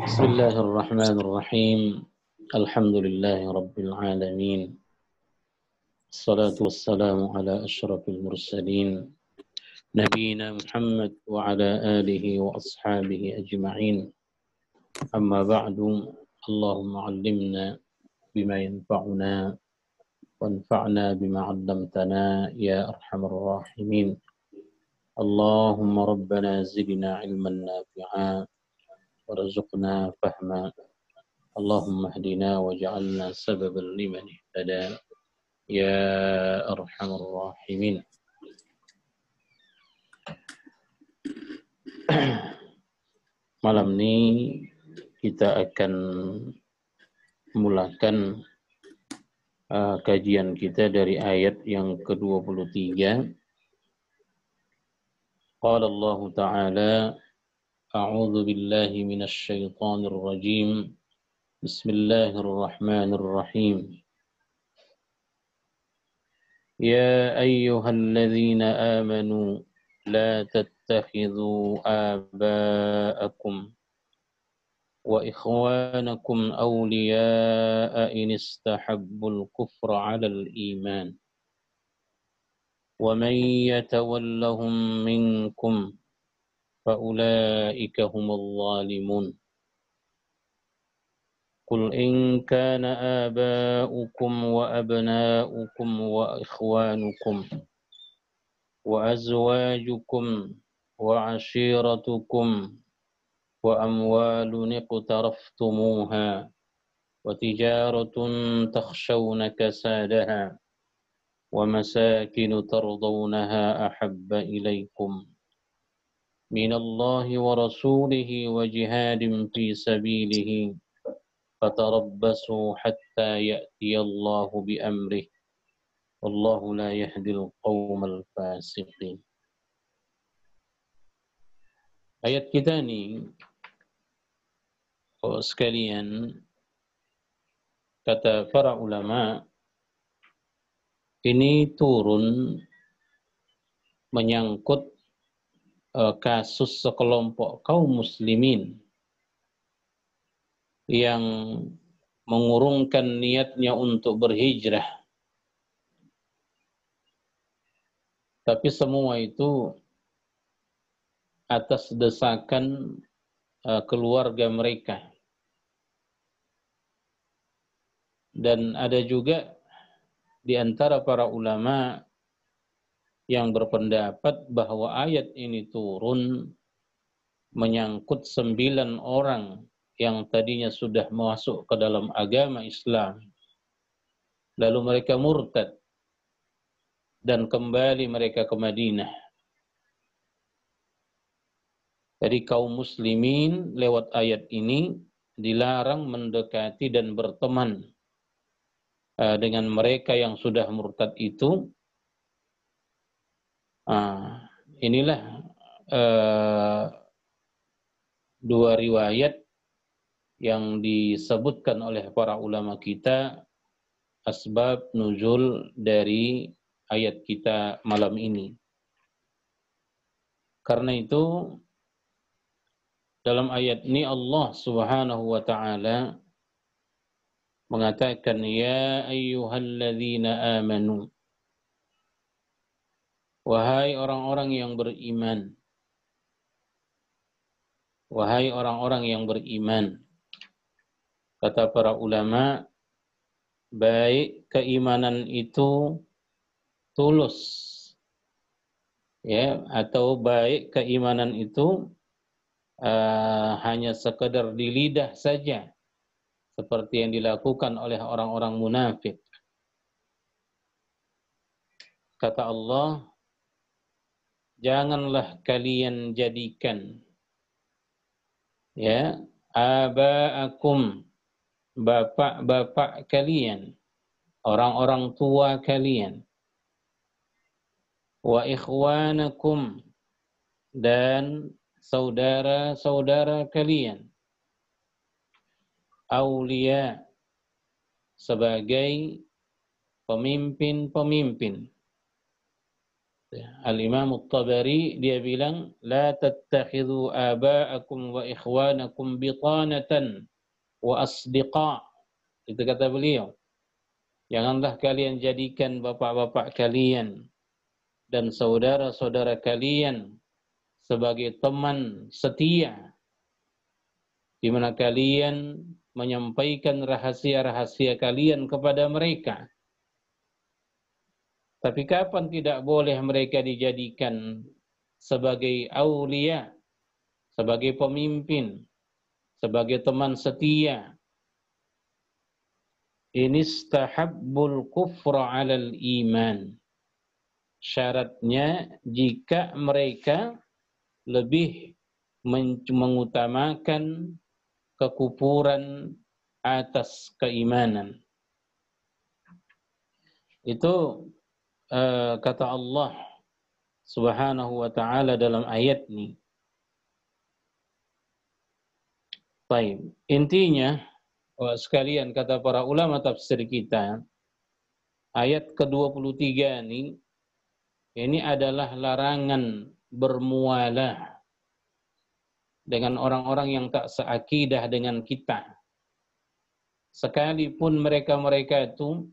بسم الله الرحمن الرحيم الحمد لله رب العالمين الصلاة والسلام على أشرف المرسلين نبينا محمد وعلى آله وأصحابه أجمعين أما بعد اللهم علمنا بما ينفعنا وانفعنا بما علمتنا يا أرحم الراحمين اللهم ربنا زدنا علما نافعا وارزقنا فهما اللهم اهدنا واجعلنا سببا لمن اهتدى يا أرحم الراحمين. Malam ini kita akan mulakan kajian kita dari ayat yang ke-23. Qala Allah Ta'ala A'udzu billahi minasy syaithanir rajim. Bismillahirrahmanirrahim. Ya ayyuhalladzina amanu la tattakhidhu aba'akum wa ikhwanakum awliya'a in istahabbul kufra 'alal iman wa man yatawallahum minkum fa ulaika humul zalimun. قل إن كان آباؤكم وأبناؤكم وإخوانكم وأزواجكم وعشيرتكم وأموال اقترفتموها وتجارة تخشون كسادها ومساكن ترضونها أحب إليكم من الله ورسوله وجهاد في سبيله فتربصوا حتى يأتي الله بأمره والله لا يهدي القوم الفاسقين. Ayat kita ini sekalian, kata para ulama, ini turun menyangkut kasus sekelompok kaum muslimin yang mengurungkan niatnya untuk berhijrah, tapi semua itu atas desakan keluarga mereka. Dan ada juga di antara para ulama yang berpendapat bahwa ayat ini turun menyangkut 9 orang yang tadinya sudah masuk ke dalam agama Islam, lalu mereka murtad dan kembali mereka ke Madinah. Jadi kaum muslimin lewat ayat ini dilarang mendekati dan berteman dengan mereka yang sudah murtad itu. Inilah dua riwayat yang disebutkan oleh para ulama kita asbab nuzul dari ayat kita malam ini. Karena itu dalam ayat ini Allah Subhanahu wa taala mengatakan ya ayyuhalladzina amanu, wahai orang-orang yang beriman, wahai orang-orang yang beriman. Kata para ulama, baik keimanan itu tulus, ya, atau baik keimanan itu hanya sekedar di lidah saja, seperti yang dilakukan oleh orang-orang munafik. Kata Allah, janganlah kalian jadikan, ya, aba'akum, bapak-bapak kalian, orang-orang tua kalian, wa ikhwanakum, dan saudara-saudara kalian, aulia, sebagai pemimpin-pemimpin, Al-Imam At-Tabari dia bilang, la tattakhidhu aba'akum wa ikhwanakum bitanatan wa asdiqa. Itu kata beliau. Janganlah kalian jadikan bapak-bapak kalian dan saudara-saudara kalian sebagai teman setia, di mana kalian menyampaikan rahasia-rahasia kalian kepada mereka. Tapi kapan tidak boleh mereka dijadikan sebagai aulia, sebagai pemimpin, sebagai teman setia? Inistahabbul kufra 'alal iman. Syaratnya jika mereka lebih mengutamakan kekufuran atas keimanan. Itu kata Allah Subhanahu wa ta'ala dalam ayat ini. Baik, intinya sekalian kata para ulama tafsir kita, ayat ke-23 ini adalah larangan bermualah dengan orang-orang yang tak seakidah dengan kita. Sekalipun mereka-mereka itu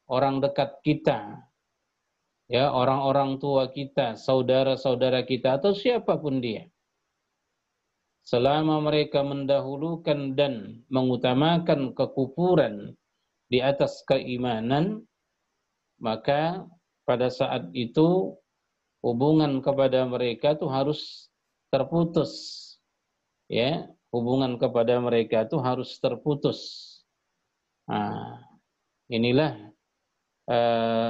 orang dekat kita, ya, orang-orang tua kita, saudara-saudara kita, atau siapapun dia. Selama mereka mendahulukan dan mengutamakan kekufuran di atas keimanan, maka pada saat itu hubungan kepada mereka itu harus terputus. Ya, hubungan kepada mereka itu harus terputus. Nah, inilah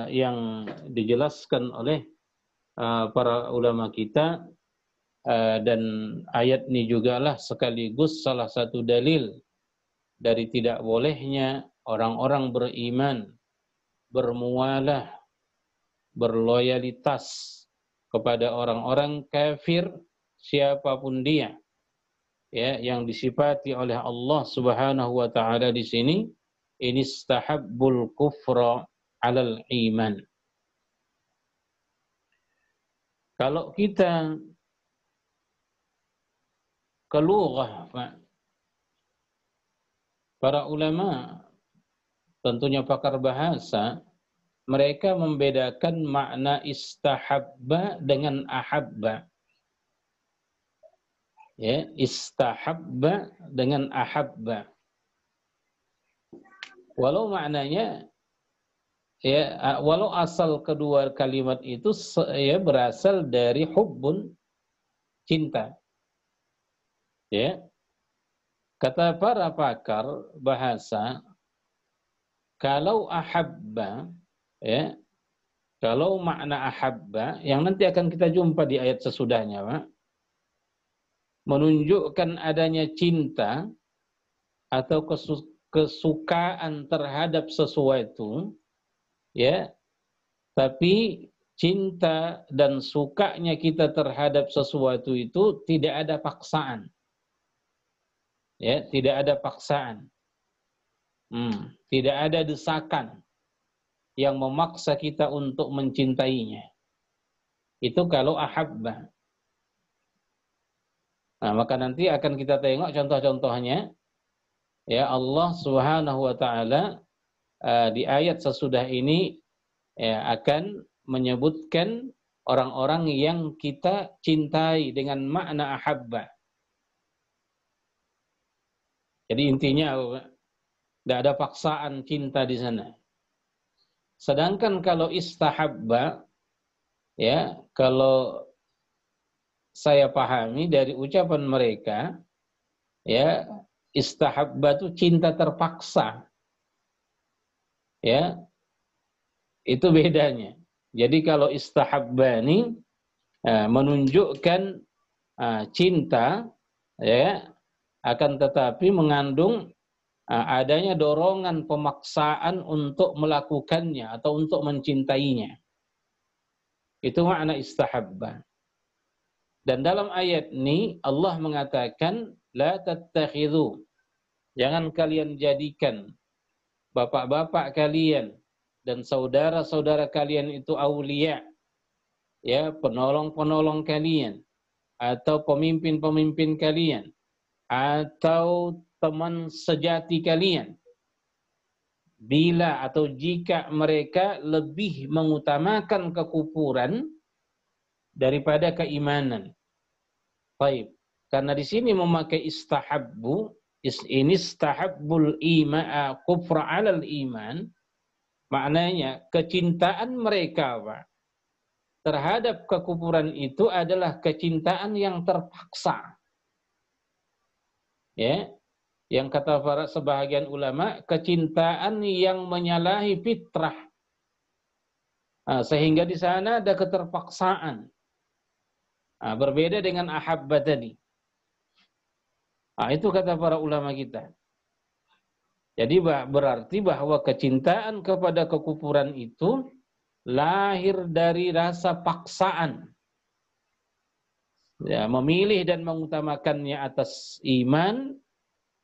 yang dijelaskan oleh para ulama kita, dan ayat ini jugalah sekaligus salah satu dalil dari tidak bolehnya orang-orang beriman bermualah, berloyalitas kepada orang-orang kafir siapapun dia, ya, yang disifati oleh Allah Subhanahu wa taala di sini, inistahabbul kufra 'alal iman. Kalau kita ke lughah, para ulama, tentunya pakar bahasa, mereka membedakan makna istahabba dengan ahabba. Ya, istahabba dengan ahabba. Walau maknanya, ya, walau asal kedua kalimat itu ya berasal dari hubbun, cinta. Ya. Kata para pakar bahasa, kalau ahabba, ya, kalau makna ahabba yang nanti akan kita jumpa di ayat sesudahnya, Pak, menunjukkan adanya cinta atau kesukaan terhadap sesuatu, ya, tapi cinta dan sukanya kita terhadap sesuatu itu tidak ada paksaan. Ya, tidak ada paksaan. Tidak ada desakan yang memaksa kita untuk mencintainya. Itu kalau ahabba. Nah, maka nanti akan kita tengok contoh-contohnya. Ya, Allah Subhanahu wa taala di ayat sesudah ini ya, akan menyebutkan orang-orang yang kita cintai dengan makna ahabba. Jadi intinya tidak ada paksaan cinta di sana. Sedangkan kalau istahabba, ya, kalau saya pahami dari ucapan mereka, ya, istahabba itu cinta terpaksa. Ya, itu bedanya. Jadi kalau istahabba ini menunjukkan cinta, ya, akan tetapi mengandung adanya dorongan pemaksaan untuk melakukannya atau untuk mencintainya. Itu makna istahabba. Dan dalam ayat ini Allah mengatakan la tattakhidhu, jangan kalian jadikan bapak-bapak kalian dan saudara-saudara kalian itu aulia, ya penolong-penolong kalian atau pemimpin-pemimpin kalian atau teman sejati kalian bila atau jika mereka lebih mengutamakan kekufuran daripada keimanan. Baik, karena di sini memakai istahabbu, ini istahabbul iman kufra 'alal iman, maknanya kecintaan mereka Pak, terhadap kekufuran itu adalah kecintaan yang terpaksa. Ya, yang kata para sebahagian ulama, kecintaan yang menyalahi fitrah. Sehingga di sana ada keterpaksaan. Berbeda dengan ahabba tadi. Itu kata para ulama kita. Jadi berarti bahwa kecintaan kepada kekufuran itu lahir dari rasa paksaan. Ya, memilih dan mengutamakannya atas iman,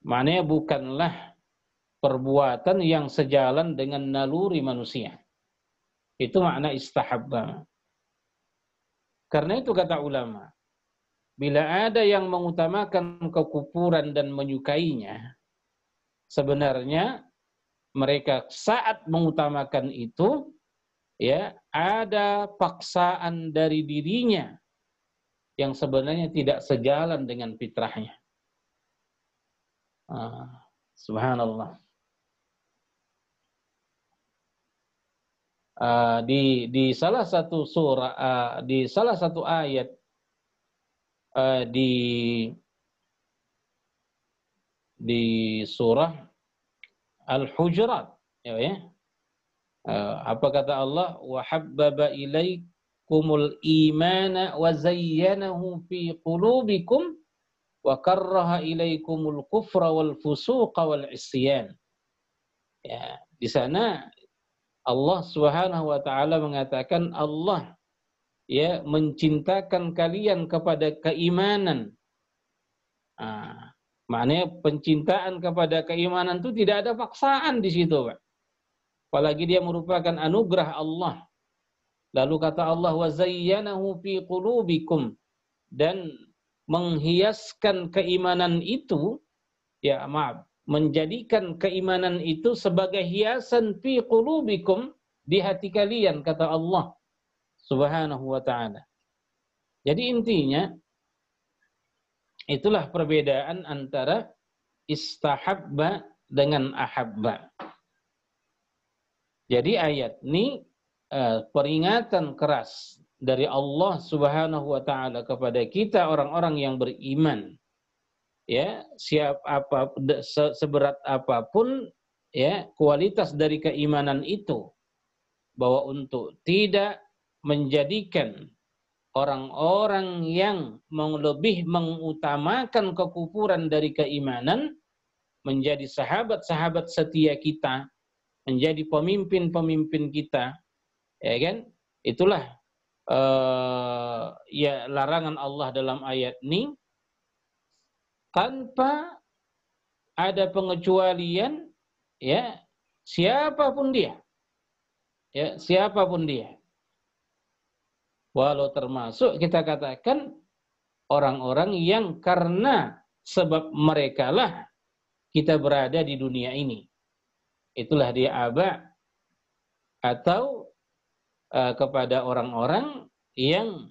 maknanya bukanlah perbuatan yang sejalan dengan naluri manusia. Itu makna istahabba. Karena itu kata ulama, bila ada yang mengutamakan kekufuran dan menyukainya, sebenarnya mereka saat mengutamakan itu, ya, ada paksaan dari dirinya yang sebenarnya tidak sejalan dengan fitrahnya. Subhanallah. Di salah satu surah, di salah satu ayat di surah Al-Hujurat, ya. Apa kata Allah? Wa habbaba ilaikumul imana wa zayyanahu fi qulubikum wa karraha ilaikumul kufra wal fusuqa wal isyan. Ya, di sana Allah Subhanahu wa taala mengatakan Allah ya mencintakan kalian kepada keimanan. Maknanya pencintaan kepada keimanan itu tidak ada paksaan di situ, Pak. Apalagi dia merupakan anugerah Allah. Lalu kata Allah wa zayyanahu fi qulubikum, dan menghiaskan keimanan itu, ya maaf, menjadikan keimanan itu sebagai hiasan fi qulubikum, di hati kalian, kata Allah Subhanahu wa ta'ala. Jadi intinya itulah perbedaan antara istahabba dengan ahabba. Jadi ayat ini peringatan keras dari Allah Subhanahu wa taala kepada kita orang-orang yang beriman. Ya, seberat apapun ya kualitas dari keimanan itu, bahwa untuk tidak menjadikan orang-orang yang lebih mengutamakan kekufuran dari keimanan menjadi sahabat-sahabat setia kita, menjadi pemimpin-pemimpin kita, ya kan? Itulah ya larangan Allah dalam ayat ini, tanpa ada pengecualian, ya, siapapun dia, ya, siapapun dia. Walau termasuk kita katakan orang-orang yang karena sebab merekalah kita berada di dunia ini. Itulah dia aba, atau kepada orang-orang yang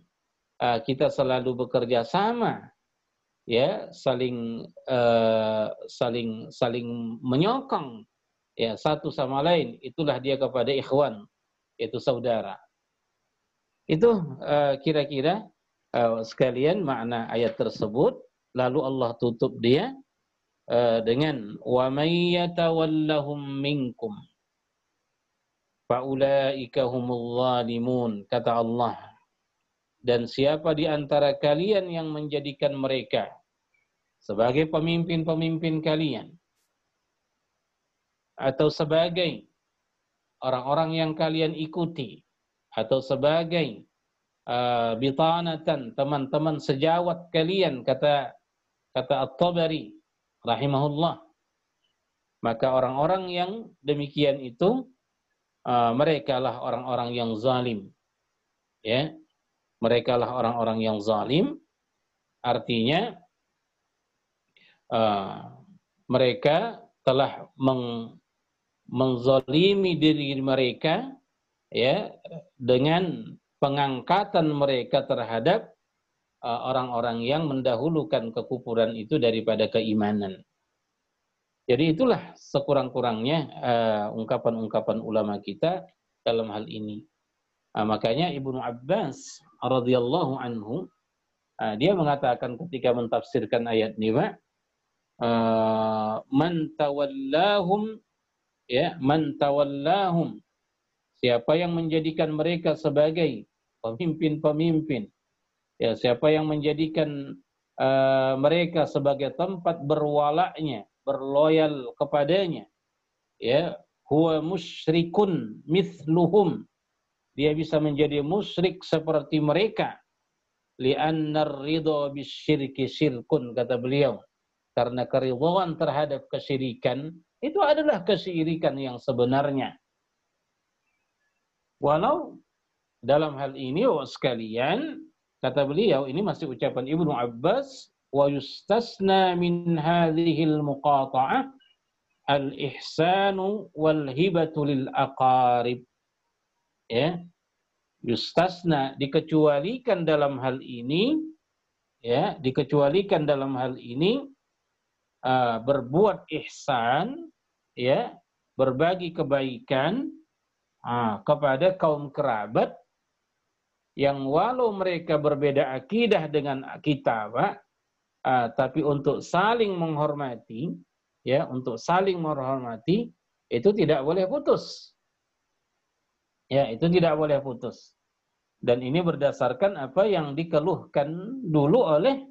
kita selalu bekerja sama, ya, saling menyokong, ya, satu sama lain. Itulah dia kepada ikhwan, yaitu saudara. Itu kira-kira sekalian makna ayat tersebut. Lalu Allah tutup dia dengan wa may yatawallahum minkum faulaika humul zalimun, kata Allah, dan siapa di antara kalian yang menjadikan mereka sebagai pemimpin-pemimpin kalian atau sebagai orang-orang yang kalian ikuti atau sebagai bitanatan, teman-teman sejawat kalian, kata At-Tabari rahimahullah, maka orang-orang yang demikian itu mereka lah orang-orang yang zalim, ya. Mereka lah orang-orang yang zalim, artinya mereka telah menzalimi diri mereka, ya, dengan pengangkatan mereka terhadap orang-orang yang mendahulukan kekufuran itu daripada keimanan. Jadi itulah sekurang-kurangnya ungkapan-ungkapan ulama kita dalam hal ini. Makanya Ibnu Abbas radhiyallahu anhu dia mengatakan ketika mentafsirkan ayat ini, man tawallahum, ya, man tawallahum, siapa yang menjadikan mereka sebagai pemimpin-pemimpin, ya, siapa yang menjadikan mereka sebagai tempat berwalaknya, berloyal kepadanya, ya, huwa musyrikun mithluhum, dia bisa menjadi musyrik seperti mereka, li'anna ar-ridha bisyirki syirkun, kata beliau, karena keridhaan terhadap kesyirikan itu adalah kesyirikan yang sebenarnya. Walau dalam hal ini sekalian, kata beliau, ini masih ucapan Ibnu Abbas, wa yustasna min hadhil muqata'ah al-ihsanu wal hibatu lil aqarib. Ya, yustasna, dikecualikan dalam hal ini, ya, dikecualikan dalam hal ini berbuat ihsan, ya, berbagi kebaikan kepada kaum kerabat yang walau mereka berbeda akidah dengan kita, Pak, tapi untuk saling menghormati, ya, untuk saling menghormati itu tidak boleh putus. Ya, itu tidak boleh putus. Dan ini berdasarkan apa yang dikeluhkan dulu oleh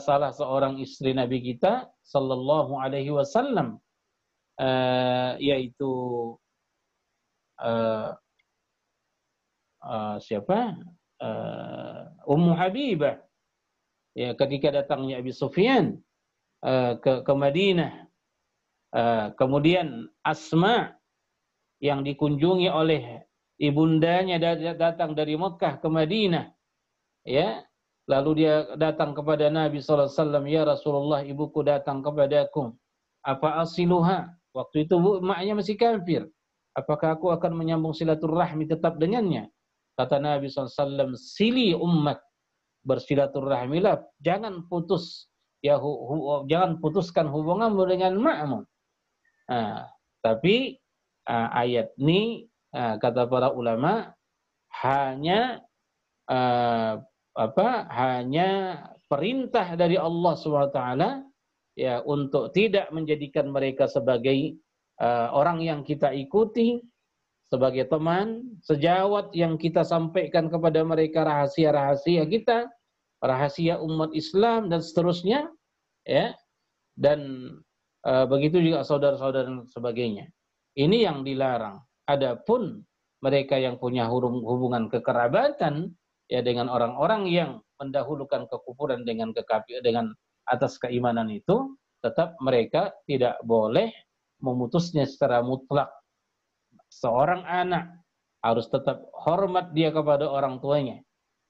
salah seorang istri Nabi kita sallallahu alaihi wasallam, yaitu siapa? Ummu Habibah. Ya, ketika datangnya Abi Sufyan ke Madinah, kemudian Asma yang dikunjungi oleh ibundanya datang dari Mekah ke Madinah, ya, lalu dia datang kepada Nabi sallallahu alaihi wasallam, ya Rasulullah, ibuku datang kepadaku, apa asiluha? Waktu itu emaknya masih kafir. Apakah aku akan menyambung silaturahmi tetap dengannya? Kata Nabi SAW, sili ummat, bersilaturahmilah, jangan putus, ya, jangan putuskan hubunganmu dengan makmu. Tapi ayat ini, kata para ulama, hanya hanya perintah dari Allah SWT, ya, untuk tidak menjadikan mereka sebagai orang yang kita ikuti, sebagai teman sejawat yang kita sampaikan kepada mereka rahasia-rahasia kita, rahasia umat Islam dan seterusnya, ya, dan begitu juga saudara-saudara dan sebagainya. Ini yang dilarang. Adapun mereka yang punya hubungan kekerabatan, ya, dengan orang-orang yang mendahulukan kekufuran dengan atas keimanan itu, tetap mereka tidak boleh memutusnya secara mutlak. Seorang anak harus tetap hormat dia kepada orang tuanya,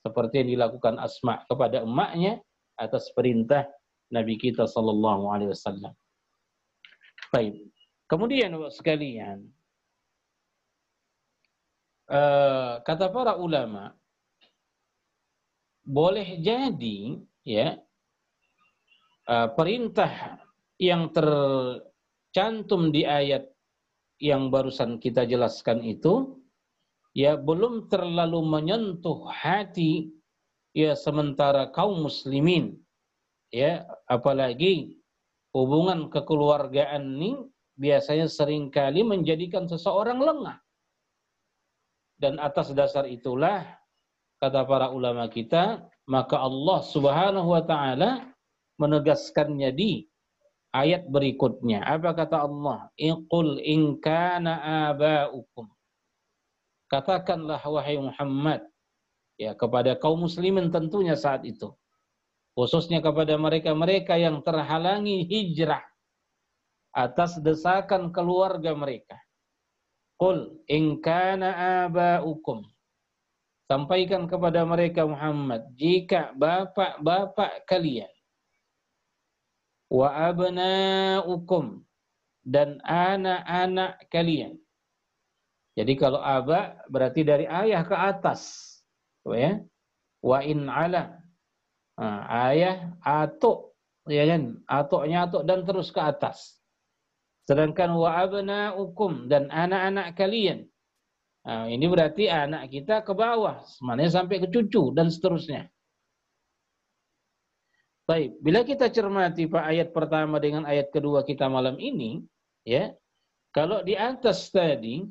seperti yang dilakukan Asma kepada emaknya atas perintah Nabi kita sallallahu alaihi wasallam. Baik. Kemudian sekalian, kata para ulama, boleh jadi, ya, perintah yang tercantum di ayat yang barusan kita jelaskan itu, ya, belum terlalu menyentuh hati, ya, sementara kaum muslimin, ya, apalagi hubungan kekeluargaan ini biasanya seringkali menjadikan seseorang lengah. Dan atas dasar itulah, kata para ulama kita, maka Allah Subhanahu wa taala menegaskannya di ayat berikutnya. Apa kata Allah? Qul in kana aba'ukum. Katakanlah wahai Muhammad, ya, kepada kaum muslimin tentunya saat itu, khususnya kepada mereka-mereka yang terhalangi hijrah atas desakan keluarga mereka. Qul in kana aba'ukum. sampaikan kepada mereka Muhammad, jika bapak-bapak kalian, wa abna'ukum, dan anak-anak kalian. Jadi kalau aba berarti dari ayah ke atas, ya. Wa in ala, ayah, atuk, ya kan, atuknya atuk dan terus ke atas. Sedangkan wa abna'ukum, dan anak-anak kalian. Ini berarti anak kita ke bawah, semuanya sampai ke cucu dan seterusnya. Baik, bila kita cermati Pak ayat pertama dengan ayat kedua kita malam ini, ya, kalau di atas tadi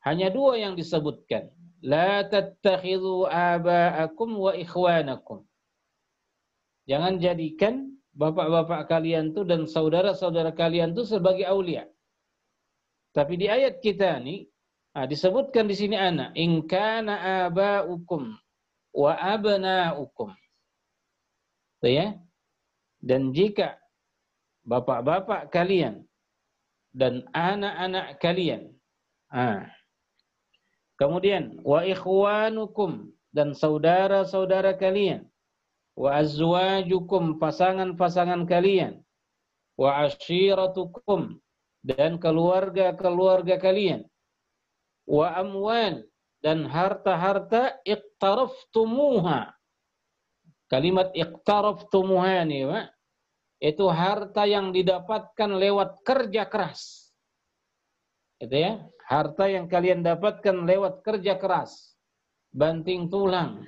hanya dua yang disebutkan, la tattakhidhu aba'akum wa ikhwanakum. Jangan jadikan bapak-bapak kalian tuh dan saudara-saudara kalian tuh sebagai aulia. Tapi di ayat kita ini disebutkan di sini anak, in kana aba'ukum wa abna'ukum. Ya. Dan jika bapak-bapak kalian dan anak-anak kalian. Kemudian wa ikhwanukum, dan saudara-saudara kalian. Wa azwajukum, pasangan-pasangan kalian. Wa ashiratukum, dan keluarga-keluarga kalian. Wa amwal, dan harta-harta iqtaraftumuha. Kalimat iqtaraftumuha ini, Pak, itu harta yang didapatkan lewat kerja keras. Itu ya, harta yang kalian dapatkan lewat kerja keras. Banting tulang,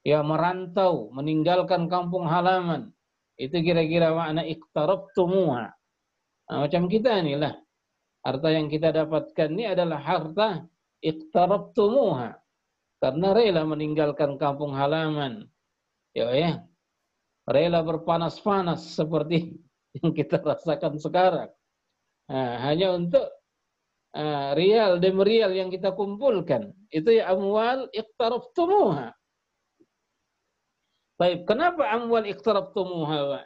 ya, merantau, meninggalkan kampung halaman. Itu kira-kira makna iqtaraftumuha. Macam kita inilah. Harta yang kita dapatkan ini adalah harta iqtaraftumuha. Karena rela meninggalkan kampung halaman. Ya, rela berpanas-panas seperti yang kita rasakan sekarang. Hanya untuk rial demi rial yang kita kumpulkan. Itu ya amwal iqtaraftumuha. Baik, kenapa amwal iqtaraftumuha?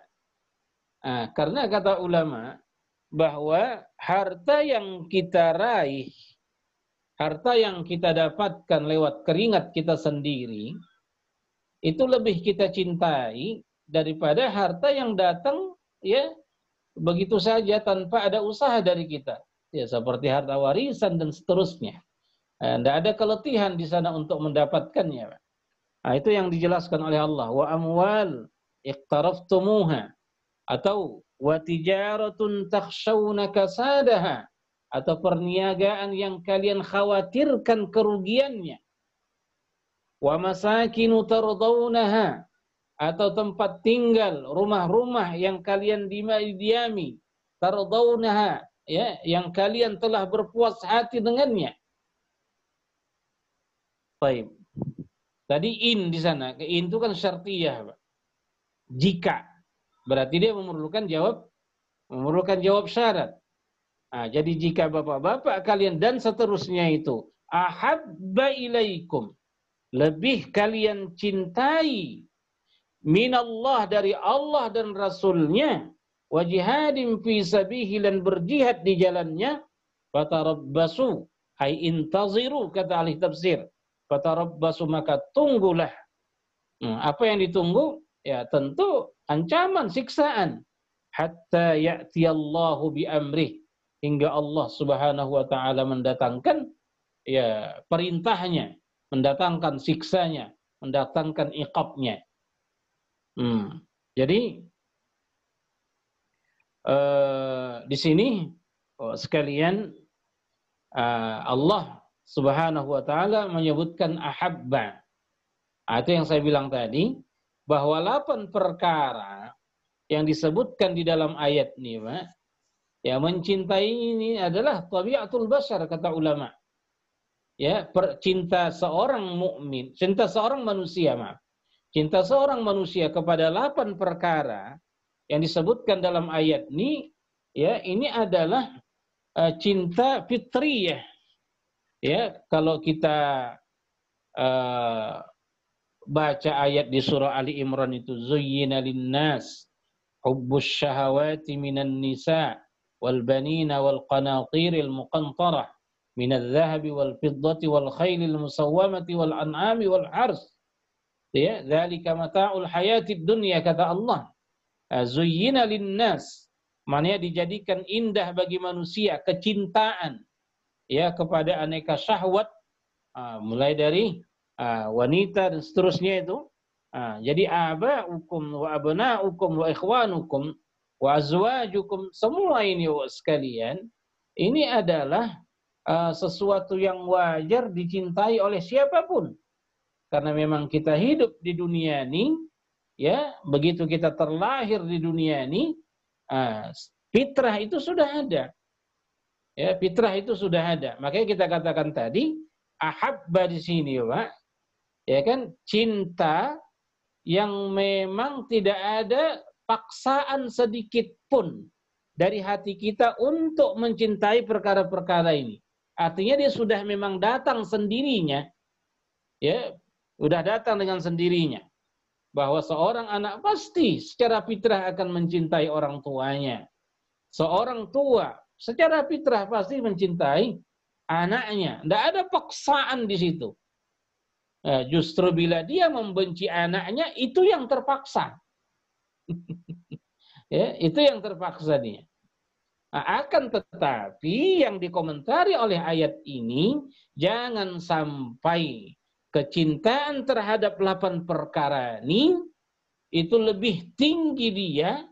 Karena kata ulama bahwa harta yang kita raih, harta yang kita dapatkan lewat keringat kita sendiri, itu lebih kita cintai daripada harta yang datang ya begitu saja tanpa ada usaha dari kita. Ya, seperti harta warisan dan seterusnya. Tidak ada keletihan di sana untuk mendapatkannya. Itu yang dijelaskan oleh Allah. Wa amwal iqtaraftumuha, atau wa tijaratun takhshawna kasadaha, atau perniagaan yang kalian khawatirkan kerugiannya. Wa masakinu tardawnaha, atau tempat tinggal, rumah-rumah yang kalian diami, tardawnaha, ya, yang kalian telah berpuas hati dengannya. Baik. Tadi in di sana, in itu kan syartiyah, Pak. Jika, berarti dia memerlukan jawab syarat. Jadi jika bapak-bapak kalian dan seterusnya itu ahabba ilaikum, lebih kalian cintai minallah, dari Allah dan Rasulnya, wa jihadin fi sabihi, dan berjihad di jalannya, fatarabbasu, ay intaziru, kata ahli tafsir, fatarabbasu, maka tunggulah. Apa yang ditunggu? Ya tentu ancaman, siksaan. Hatta ya'tiyallahu bi amrih, hingga Allah Subhanahu wa taala mendatangkan ya perintahnya, mendatangkan siksanya, mendatangkan iqabnya. Jadi di sini sekalian Allah Subhanahu wa taala menyebutkan ahabba. Itu yang saya bilang tadi, bahwa 8 perkara yang disebutkan di dalam ayat ini, Pak, ya, mencintai ini adalah tabiatul bashar, kata ulama. Ya, cinta seorang mukmin, cinta seorang manusia, cinta seorang manusia kepada 8 perkara yang disebutkan dalam ayat ini, ya, ini adalah cinta fitriyah. Ya, kalau kita baca ayat di surah Ali Imran itu, zuyyina linnas hubbus syahawati minan nisa wal banina wal qanatiril muqantarah minadh-dhahabi wal fiddati wal khailil musawwamati wal an'ami wal hars. Ya, dzalika mata'ul hayatid dunya, kata Allah. Zuyyina linnas, maknanya dijadikan indah bagi manusia kecintaan ya kepada aneka syahwat, mulai dari wanita dan seterusnya itu. Jadi aba'ukum wa abna'ukum wa ikhwanukum wa azwajukum, semua ini sekalian, ini adalah sesuatu yang wajar dicintai oleh siapapun. Karena memang kita hidup di dunia ini, ya, begitu kita terlahir di dunia ini, fitrah itu sudah ada. Ya, fitrah itu sudah ada. Makanya kita katakan tadi, ahabba di sini, Pak, ya kan, cinta yang memang tidak ada paksaan sedikit pun dari hati kita untuk mencintai perkara-perkara ini. Artinya dia sudah memang datang sendirinya, ya, sudah datang dengan sendirinya. Bahwa seorang anak pasti secara fitrah akan mencintai orang tuanya. Seorang tua secara fitrah pasti mencintai anaknya. Tidak ada paksaan di situ. Justru bila dia membenci anaknya, itu yang terpaksa. Ya, itu yang terpaksa dia. Akan tetapi yang dikomentari oleh ayat ini, jangan sampai kecintaan terhadap 8 perkara ini itu lebih tinggi dia,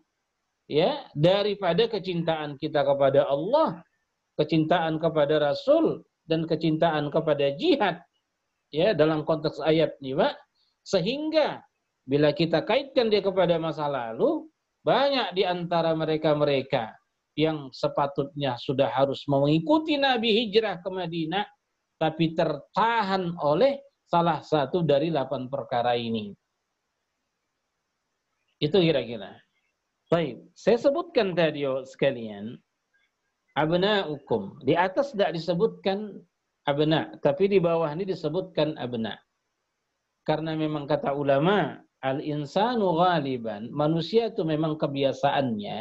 ya, daripada kecintaan kita kepada Allah, kecintaan kepada Rasul, dan kecintaan kepada jihad. Ya, dalam konteks ayat ini, Pak, sehingga bila kita kaitkan dia kepada masa lalu, banyak di antara mereka-mereka yang sepatutnya sudah harus mengikuti Nabi hijrah ke Madinah, tapi tertahan oleh salah satu dari 8 perkara ini. Itu kira-kira. Baik, saya sebutkan tadi sekalian, abna'ukum. Di atas tidak disebutkan abna, tapi di bawah ini disebutkan abna. Karena memang kata ulama, al-insanu ghaliban, manusia itu memang kebiasaannya,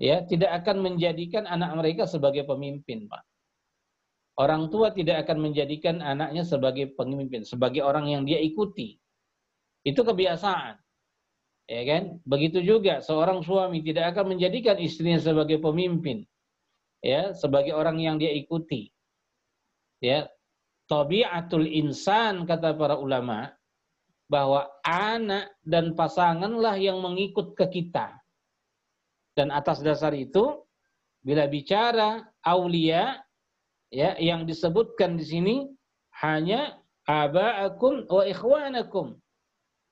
ya, tidak akan menjadikan anak mereka sebagai pemimpin, Pak. Orang tua tidak akan menjadikan anaknya sebagai pemimpin, sebagai orang yang dia ikuti. Itu kebiasaan. Ya kan? Begitu juga seorang suami tidak akan menjadikan istrinya sebagai pemimpin. Ya, sebagai orang yang dia ikuti. Ya, tabiatul insan, kata para ulama, bahwa anak dan pasanganlah yang mengikut ke kita. Dan atas dasar itu, bila bicara aulia, ya, yang disebutkan di sini hanya aba'akum wa ikhwanakum.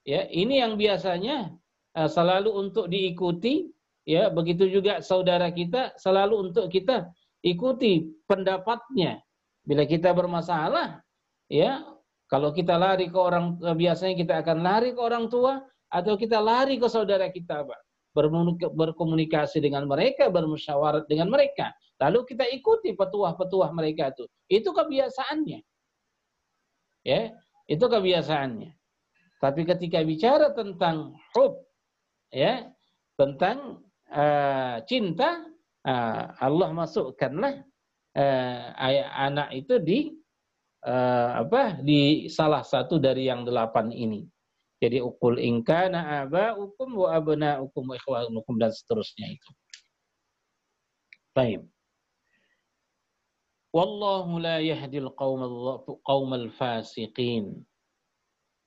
Ya, ini yang biasanya selalu untuk diikuti, ya, begitu juga saudara kita selalu untuk kita ikuti pendapatnya. Bila kita bermasalah, ya, kalau kita lari ke orang, biasanya kita akan lari ke orang tua atau kita lari ke saudara kita, Pak. Berkomunikasi dengan mereka, bermusyawarah dengan mereka. Lalu kita ikuti petuah-petuah mereka itu. Itu kebiasaannya. Ya, itu kebiasaannya. Tapi ketika bicara tentang hub, ya, tentang cinta, Allah masukkanlah anak itu di salah satu dari yang 8 ini. Jadi ukul ingkana aba'ukum wa abna'ukum wa ikhwanukum dan seterusnya itu. Baik. Wallahu la yahdil qaumal fasiqin.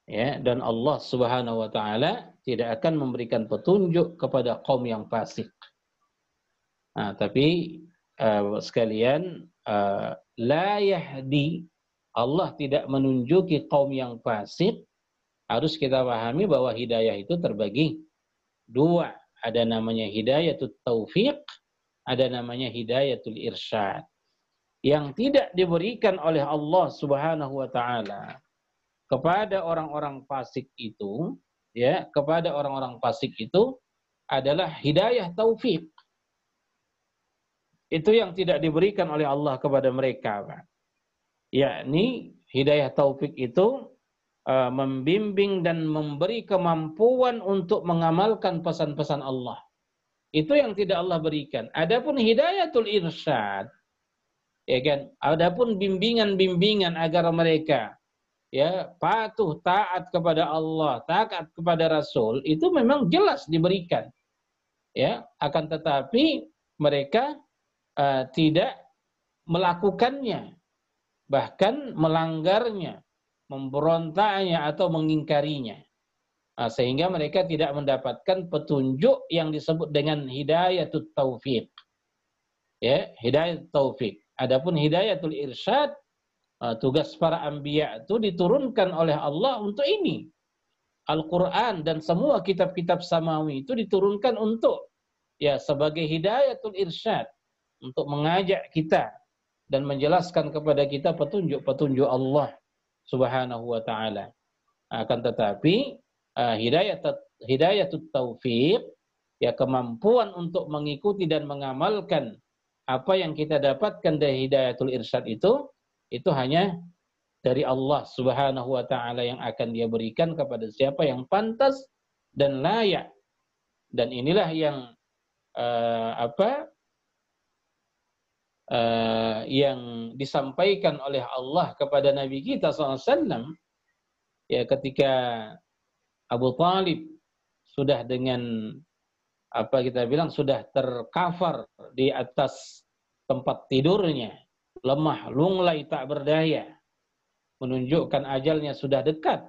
Ya, dan Allah Subhanahu wa taala tidak akan memberikan petunjuk kepada kaum yang fasik. Tapi sekalian, la yahdi, Allah tidak menunjuki kaum yang fasik. Harus kita pahami bahwa hidayah itu terbagi 2. Ada namanya hidayatul taufiq, ada namanya hidayatul irsyad. Yang tidak diberikan oleh Allah Subhanahu wa taala kepada orang-orang fasik itu, ya, kepada orang-orang fasik itu adalah hidayah taufik. Itu yang tidak diberikan oleh Allah kepada mereka, Pak. Yakni hidayah taufik itu membimbing dan memberi kemampuan untuk mengamalkan pesan-pesan Allah. Itu yang tidak Allah berikan. Adapun hidayatul irsyad, ya kan? Adapun bimbingan-bimbingan agar mereka ya patuh taat kepada Allah, taat kepada Rasul, itu memang jelas diberikan, ya. Akan tetapi mereka tidak melakukannya, bahkan melanggarnya, memberontaknya atau mengingkarinya. Sehingga mereka tidak mendapatkan petunjuk yang disebut dengan hidayatut taufiq. Ya, hidayat taufik. Adapun hidayatul irsyad, tugas para anbiya itu diturunkan oleh Allah untuk ini. Al-Quran dan semua kitab-kitab samawi itu diturunkan untuk ya sebagai hidayatul irsyad, untuk mengajak kita dan menjelaskan kepada kita petunjuk-petunjuk Allah Subhanahu wa taala. Akan tetapi hidayatut taufiq, ya kemampuan untuk mengikuti dan mengamalkan apa yang kita dapatkan dari hidayatul irsyad itu hanya dari Allah Subhanahu wa taala yang akan Dia berikan kepada siapa yang pantas dan layak. Dan inilah yang yang disampaikan oleh Allah kepada Nabi kita SAW, ya ketika Abu Talib sudah dengan sudah tercover di atas tempat tidurnya, lemah, lunglai, tak berdaya, menunjukkan ajalnya sudah dekat.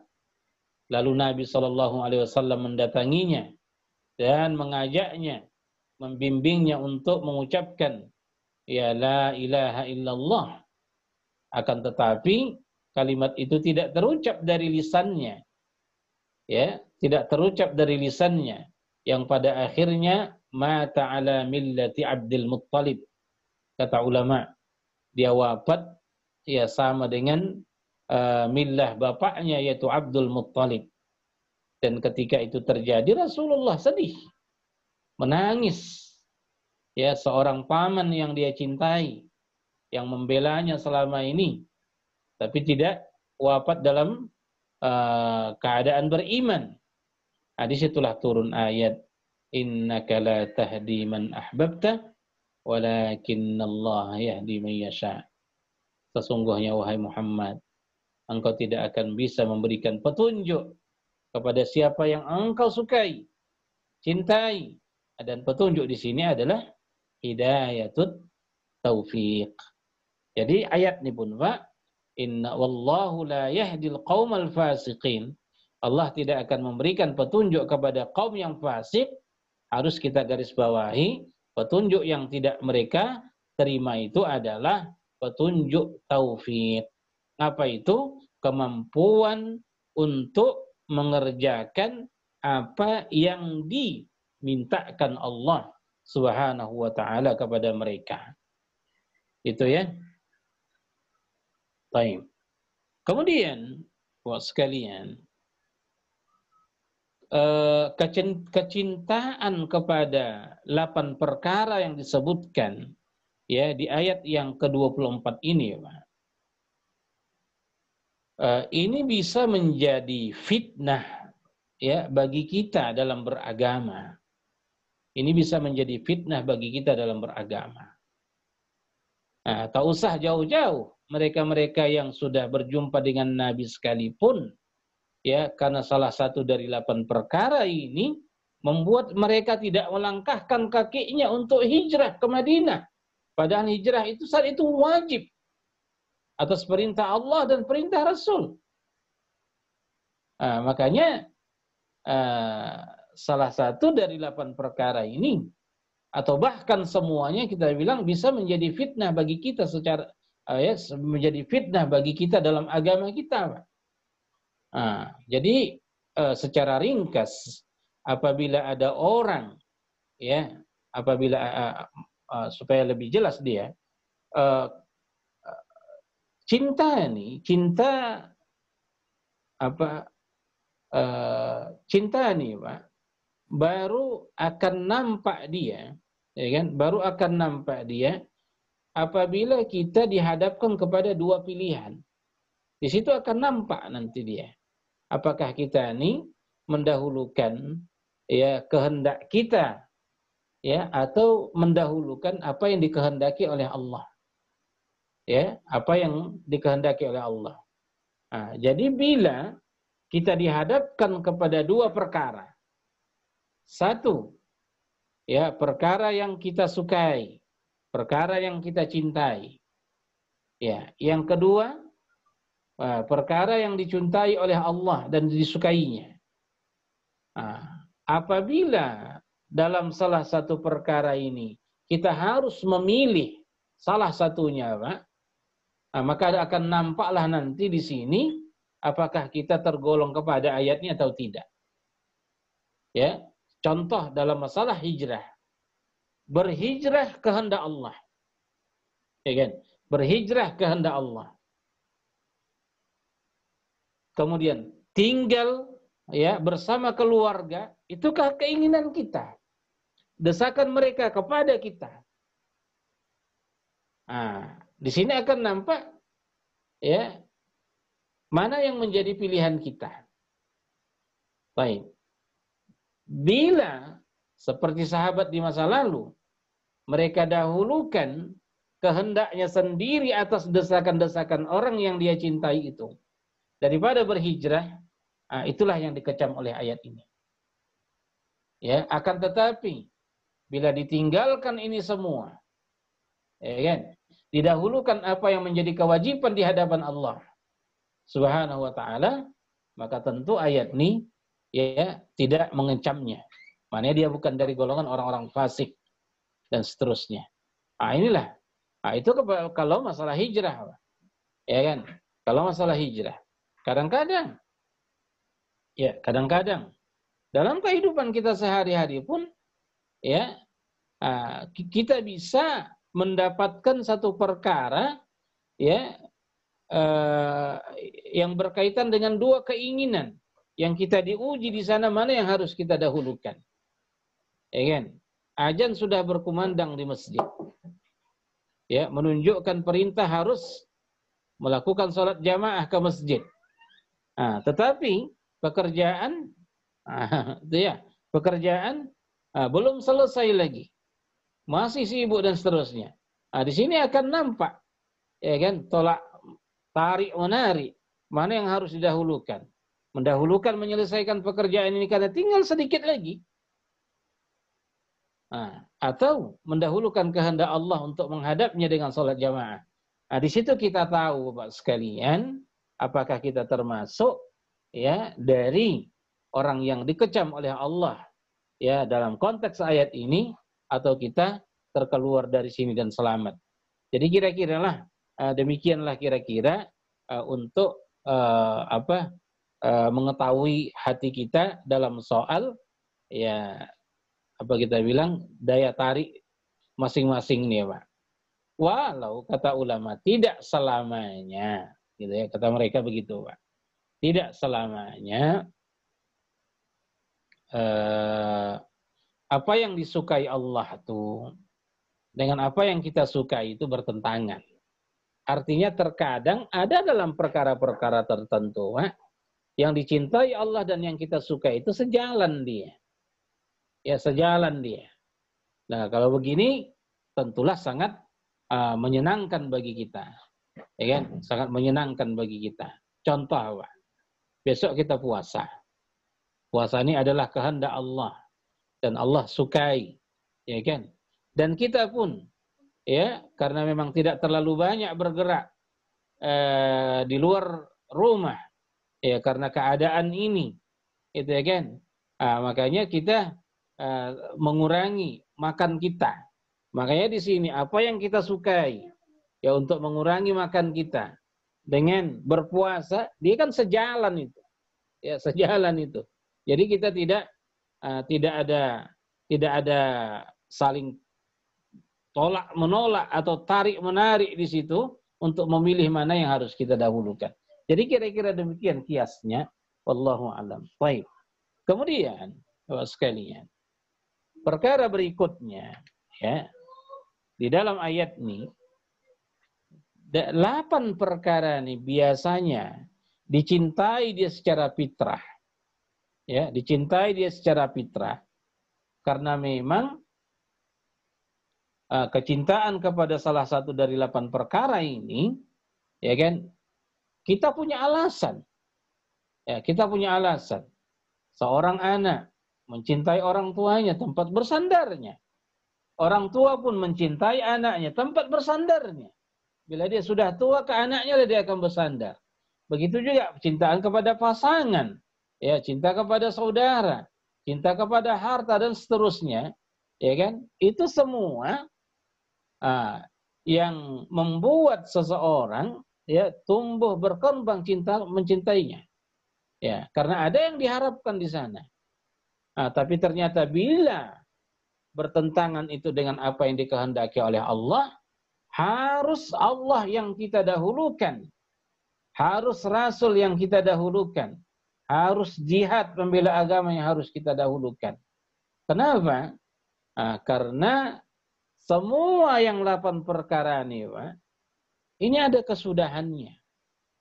Lalu Nabi SAW mendatanginya dan mengajaknya, membimbingnya untuk mengucapkan ya la ilaha illallah. Akan tetapi kalimat itu tidak terucap dari lisannya, ya, tidak terucap dari lisannya, yang pada akhirnya mata ala millati Abdul Muttalib. Kata ulama, dia wafat ya sama dengan millah bapaknya, yaitu Abdul Muttalib. Dan ketika itu terjadi, Rasulullah sedih, menangis. Ya, seorang paman yang dia cintai, yang membelanya selama ini, tapi tidak wafat dalam keadaan beriman. Disitulah turun ayat innaka la tahdi man ahbabta walakinnallaha yahdi man yasha. Sesungguhnya wahai Muhammad, engkau tidak akan bisa memberikan petunjuk kepada siapa yang engkau sukai, cintai. Dan petunjuk di sini adalah hidayatut taufiq. Jadi ayat ini pun, Pak, inna wallahu la yahdil qaumal fasiqin. Allah tidak akan memberikan petunjuk kepada kaum yang fasik. Harus kita garis bawahi, petunjuk yang tidak mereka terima itu adalah petunjuk taufik. Apa itu? Kemampuan untuk mengerjakan apa yang dimintakan Allah Subhanahu wa taala kepada mereka. Itu ya. Baik. Kemudian, buat sekalian, kecintaan kepada 8 perkara yang disebutkan ya di ayat yang ke-24 ini, Pak. Ini bisa menjadi fitnah ya bagi kita dalam beragama. Ini bisa menjadi fitnah bagi kita dalam beragama. Tak usah jauh-jauh, mereka-mereka yang sudah berjumpa dengan Nabi sekalipun, ya, karena salah satu dari 8 perkara ini membuat mereka tidak melangkahkan kakinya untuk hijrah ke Madinah. Padahal hijrah itu saat itu wajib atas perintah Allah dan perintah Rasul. Makanya salah satu dari 8 perkara ini, atau bahkan semuanya, kita bilang bisa menjadi fitnah bagi kita menjadi fitnah bagi kita dalam agama kita, Pak. Jadi secara ringkas, apabila ada orang, ya, supaya lebih jelas dia, cinta nih, Pak, baru akan nampak dia, ya kan? Baru akan nampak dia apabila kita dihadapkan kepada 2 pilihan. Di situ akan nampak nanti dia. Apakah kita ini mendahulukan ya kehendak kita, ya, atau mendahulukan apa yang dikehendaki oleh Allah. ya apa yang dikehendaki oleh Allah. Nah, jadi bila kita dihadapkan kepada dua perkara, satu ya perkara yang kita sukai, perkara yang kita cintai, ya yang kedua perkara yang dicintai oleh Allah dan disukainya. Nah, apabila dalam salah satu perkara ini kita harus memilih salah satunya, Pak, nah, maka akan nampaklah nanti di sini apakah kita tergolong kepada ayatnya atau tidak. Ya, contoh dalam masalah hijrah, berhijrah kehendak Allah, ya kan? Berhijrah kehendak Allah. Kemudian tinggal ya bersama keluarga, itukah keinginan kita? Desakan mereka kepada kita. Nah, di sini akan nampak ya mana yang menjadi pilihan kita. Baik. Bila seperti sahabat di masa lalu, mereka dahulukan kehendaknya sendiri atas desakan-desakan orang yang dia cintai itu, daripada berhijrah, itulah yang dikecam oleh ayat ini. Ya, akan tetapi bila ditinggalkan ini semua, ya kan, didahulukan apa yang menjadi kewajiban di hadapan Allah Subhanahu wa taala, maka tentu ayat ini ya tidak mengecamnya. Maknanya dia bukan dari golongan orang-orang fasik dan seterusnya. Inilah. Itu kalau masalah hijrah, ya kan? Kalau masalah hijrah, kadang-kadang dalam kehidupan kita sehari-hari pun ya kita bisa mendapatkan satu perkara ya yang berkaitan dengan dua keinginan yang kita diuji di sana, mana yang harus kita dahulukan. Ya kan? Azan sudah berkumandang di masjid. Ya, menunjukkan perintah harus melakukan salat jamaah ke masjid. Tetapi pekerjaan pekerjaan belum selesai lagi. Masih sibuk dan seterusnya. Di sini akan nampak ya kan, tolak tarik menarik, mana yang harus didahulukan. Mendahulukan menyelesaikan pekerjaan ini karena tinggal sedikit lagi. Atau mendahulukan kehendak Allah untuk menghadapnya dengan salat jamaah. Di situ kita tahu Bapak sekalian, apakah kita termasuk ya dari orang yang dikecam oleh Allah ya dalam konteks ayat ini, atau kita terkeluar dari sini dan selamat. Jadi kira-kiralah demikianlah kira-kira untuk mengetahui hati kita dalam soal ya apa kita bilang daya tarik masing-masing nih Pak. Walau kata ulama tidak selamanya, gitu ya, kata mereka begitu Pak. Tidak selamanya apa yang disukai Allah tuh dengan apa yang kita sukai itu bertentangan. Artinya terkadang ada dalam perkara-perkara tertentu Pak, yang dicintai Allah dan yang kita suka itu sejalan dia. Ya sejalan dia. Nah kalau begini tentulah sangat menyenangkan bagi kita. Ya kan? Sangat menyenangkan bagi kita. Contoh Pak, besok kita puasa. Puasa ini adalah kehendak Allah dan Allah sukai. Ya kan? Dan kita pun ya karena memang tidak terlalu banyak bergerak di luar rumah. Ya karena keadaan ini, itu ya kan, makanya kita mengurangi makan kita. Makanya di sini apa yang kita sukai, ya untuk mengurangi makan kita dengan berpuasa, dia kan sejalan itu, ya sejalan itu. Jadi kita tidak ada saling tolak menolak atau tarik menarik di situ untuk memilih mana yang harus kita dahulukan. Jadi kira-kira demikian kiasnya, wallahu alam. Baik. Kemudian, Bapak sekalian, perkara berikutnya, ya, di dalam ayat ini, 8 perkara ini biasanya dicintai dia secara fitrah, ya, dicintai dia secara fitrah, karena memang kecintaan kepada salah satu dari 8 perkara ini, ya kan? Kita punya alasan. Ya, kita punya alasan. Seorang anak mencintai orang tuanya, tempat bersandarnya. Orang tua pun mencintai anaknya, tempat bersandarnya. Bila dia sudah tua, ke anaknya dia akan bersandar. Begitu juga cintaan kepada pasangan, ya, cinta kepada saudara, cinta kepada harta dan seterusnya, ya kan? Itu semua yang membuat seseorang ya tumbuh berkembang cinta mencintainya. Ya, karena ada yang diharapkan di sana. Tapi ternyata bila bertentangan itu dengan apa yang dikehendaki oleh Allah, harus Allah yang kita dahulukan. Harus Rasul yang kita dahulukan. Harus jihad membela agama yang harus kita dahulukan. Kenapa? Karena semua yang 8 perkara ini, Pak, ini ada kesudahannya.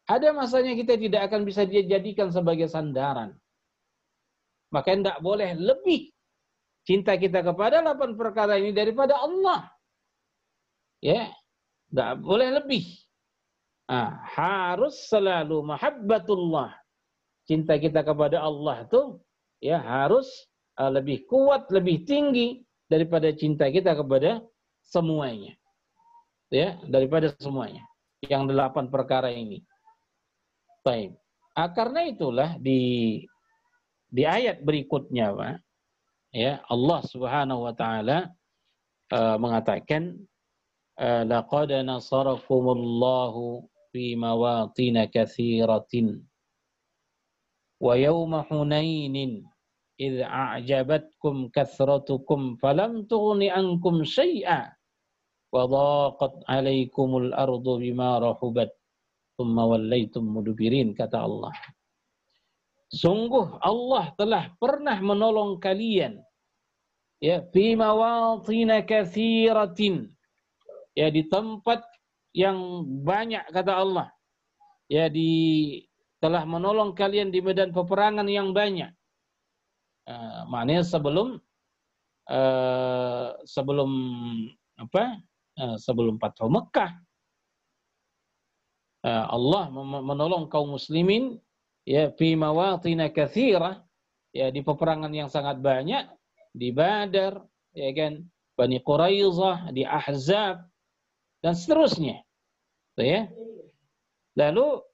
Ada masanya kita tidak akan bisa dijadikan sebagai sandaran. Maka tidak boleh lebih cinta kita kepada 8 perkara ini daripada Allah. Ya, tidak boleh lebih. Harus selalu mahabbatullah. Cinta kita kepada Allah itu ya harus lebih kuat, lebih tinggi daripada cinta kita kepada semuanya. Ya, daripada semuanya. Yang 8 perkara ini. Baik. Karena itulah di ayat berikutnya, Pak, ya, Allah Subhanahu wa taala mengatakan laqad nasarakumullahu fi mawatin katsiratin wa yawma hunainin idh a'jabatkum kathratukum falam tughni ankum syai'a wa dhaqat 'alaikumul ardu bima rahubat thumma wallaitum mudbirin, kata Allah. Sungguh Allah telah pernah menolong kalian ya fi mawatin katsiratin, ya di tempat yang banyak, kata Allah. Ya telah menolong kalian di medan peperangan yang banyak. Maknanya sebelum Fathu Mekah, Allah menolong kaum muslimin ya fi mawatin katsirah, ya di peperangan yang sangat banyak, di Badar, ya kan, Bani Quraizah, di Ahzab dan seterusnya. Ya. Lalu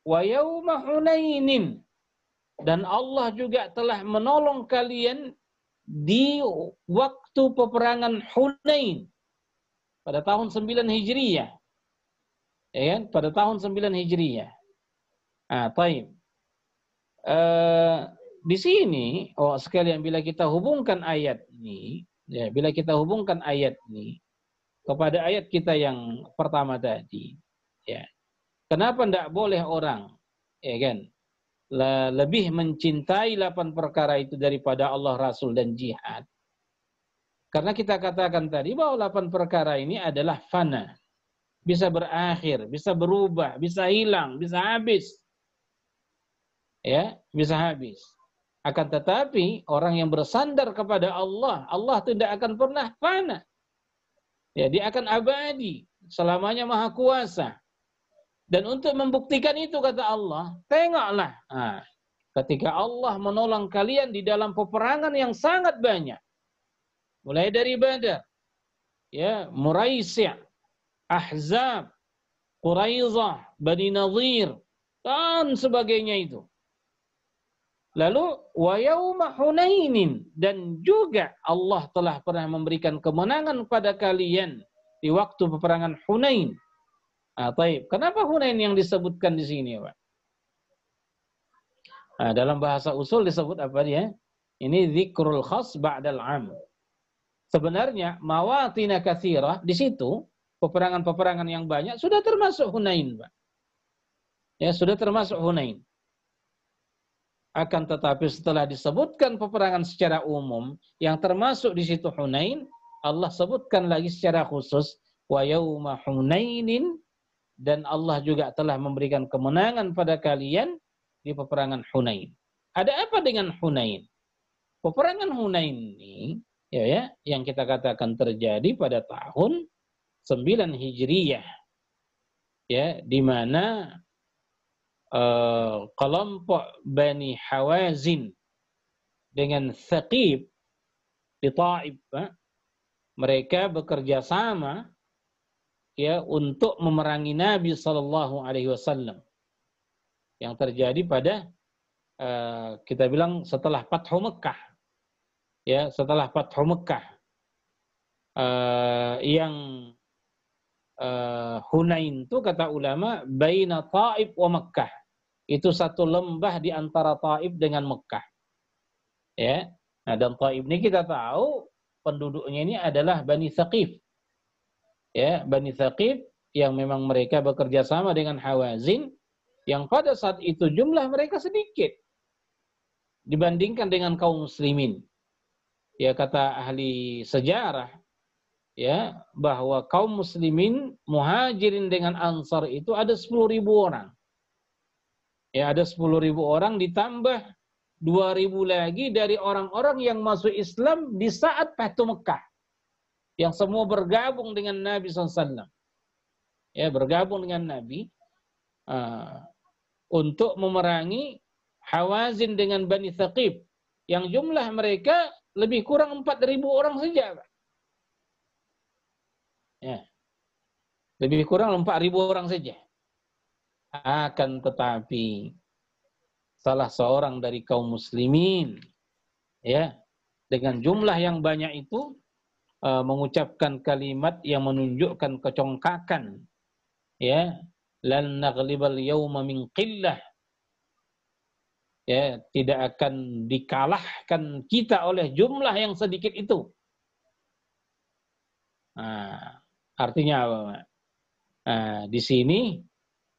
wa yauma Hunainin, dan Allah juga telah menolong kalian di waktu peperangan Hunain pada tahun 9 Hijriyah. Ya kan? Pada tahun 9 Hijriyah. Taib. Di sini, sekalian, bila kita hubungkan ayat ini, ya, bila kita hubungkan ayat ini kepada ayat kita yang pertama tadi, ya, kenapa tidak boleh orang, ya kan, lebih mencintai 8 perkara itu daripada Allah, Rasul, dan jihad? Karena kita katakan tadi bahwa 8 perkara ini adalah fana. Bisa berakhir, bisa berubah, bisa hilang, bisa habis. Ya, bisa habis. Akan tetapi orang yang bersandar kepada Allah, Allah tidak akan pernah fana. Ya, dia akan abadi, selamanya Maha Kuasa. Dan untuk membuktikan itu, kata Allah, tengoklah. Ketika Allah menolong kalian di dalam peperangan yang sangat banyak. Mulai dari Badar, ya, Muraisi', Ahzab, Quraizah, Bani Nadhir, dan sebagainya itu. Lalu wa yauma Hunainin, dan juga Allah telah pernah memberikan kemenangan pada kalian di waktu peperangan Hunain. Taib. Kenapa Hunain yang disebutkan di sini, Pak? Dalam bahasa usul disebut apa dia? Ini dzikrul khas ba'dal 'am. Sebenarnya mawatina katsirah di situ, peperangan-peperangan yang banyak sudah termasuk Hunain, Pak. Ya, sudah termasuk Hunain. Akan tetapi setelah disebutkan peperangan secara umum yang termasuk di situ Hunain, Allah sebutkan lagi secara khusus wa yauma Hunainin, dan Allah juga telah memberikan kemenangan pada kalian di peperangan Hunain. Ada apa dengan Hunain? Peperangan Hunain ini ya, yang kita katakan terjadi pada tahun 9 Hijriyah, ya, di mana kelompok Bani Hawazin dengan Thaqif di Taif, mereka bekerja sama, ya, untuk memerangi Nabi Sallallahu Alaihi Wasallam, yang terjadi pada kita bilang setelah Fathu Mekah, ya, setelah Fathu Mekah, yang Hunain itu kata ulama baina Taif wa Mekah, itu satu lembah di antara Taif dengan Mekah, ya. Nah, dan Taif ini kita tahu penduduknya ini adalah Bani Thaqif, ya, Bani Thaqif yang memang mereka bekerja sama dengan Hawazin, yang pada saat itu jumlah mereka sedikit dibandingkan dengan kaum muslimin. Ya, kata ahli sejarah, ya, bahwa kaum muslimin muhajirin dengan ansar itu ada 10.000 orang. Ya, ada 10.000 orang ditambah 2.000 lagi dari orang-orang yang masuk Islam di saat Fathu Mekah, yang semua bergabung dengan Nabi SAW. Ya, bergabung dengan Nabi untuk memerangi Hawazin dengan Bani Thaqif, yang jumlah mereka lebih kurang 4.000 orang saja, Pak. Ya, lebih kurang 4.000 orang saja. Akan tetapi salah seorang dari kaum muslimin, ya, dengan jumlah yang banyak itu mengucapkan kalimat yang menunjukkan kecongkakan, ya, lan naghlibal yawma min qillah, ya, tidak akan dikalahkan kita oleh jumlah yang sedikit itu. Nah, artinya apa? Nah, di sini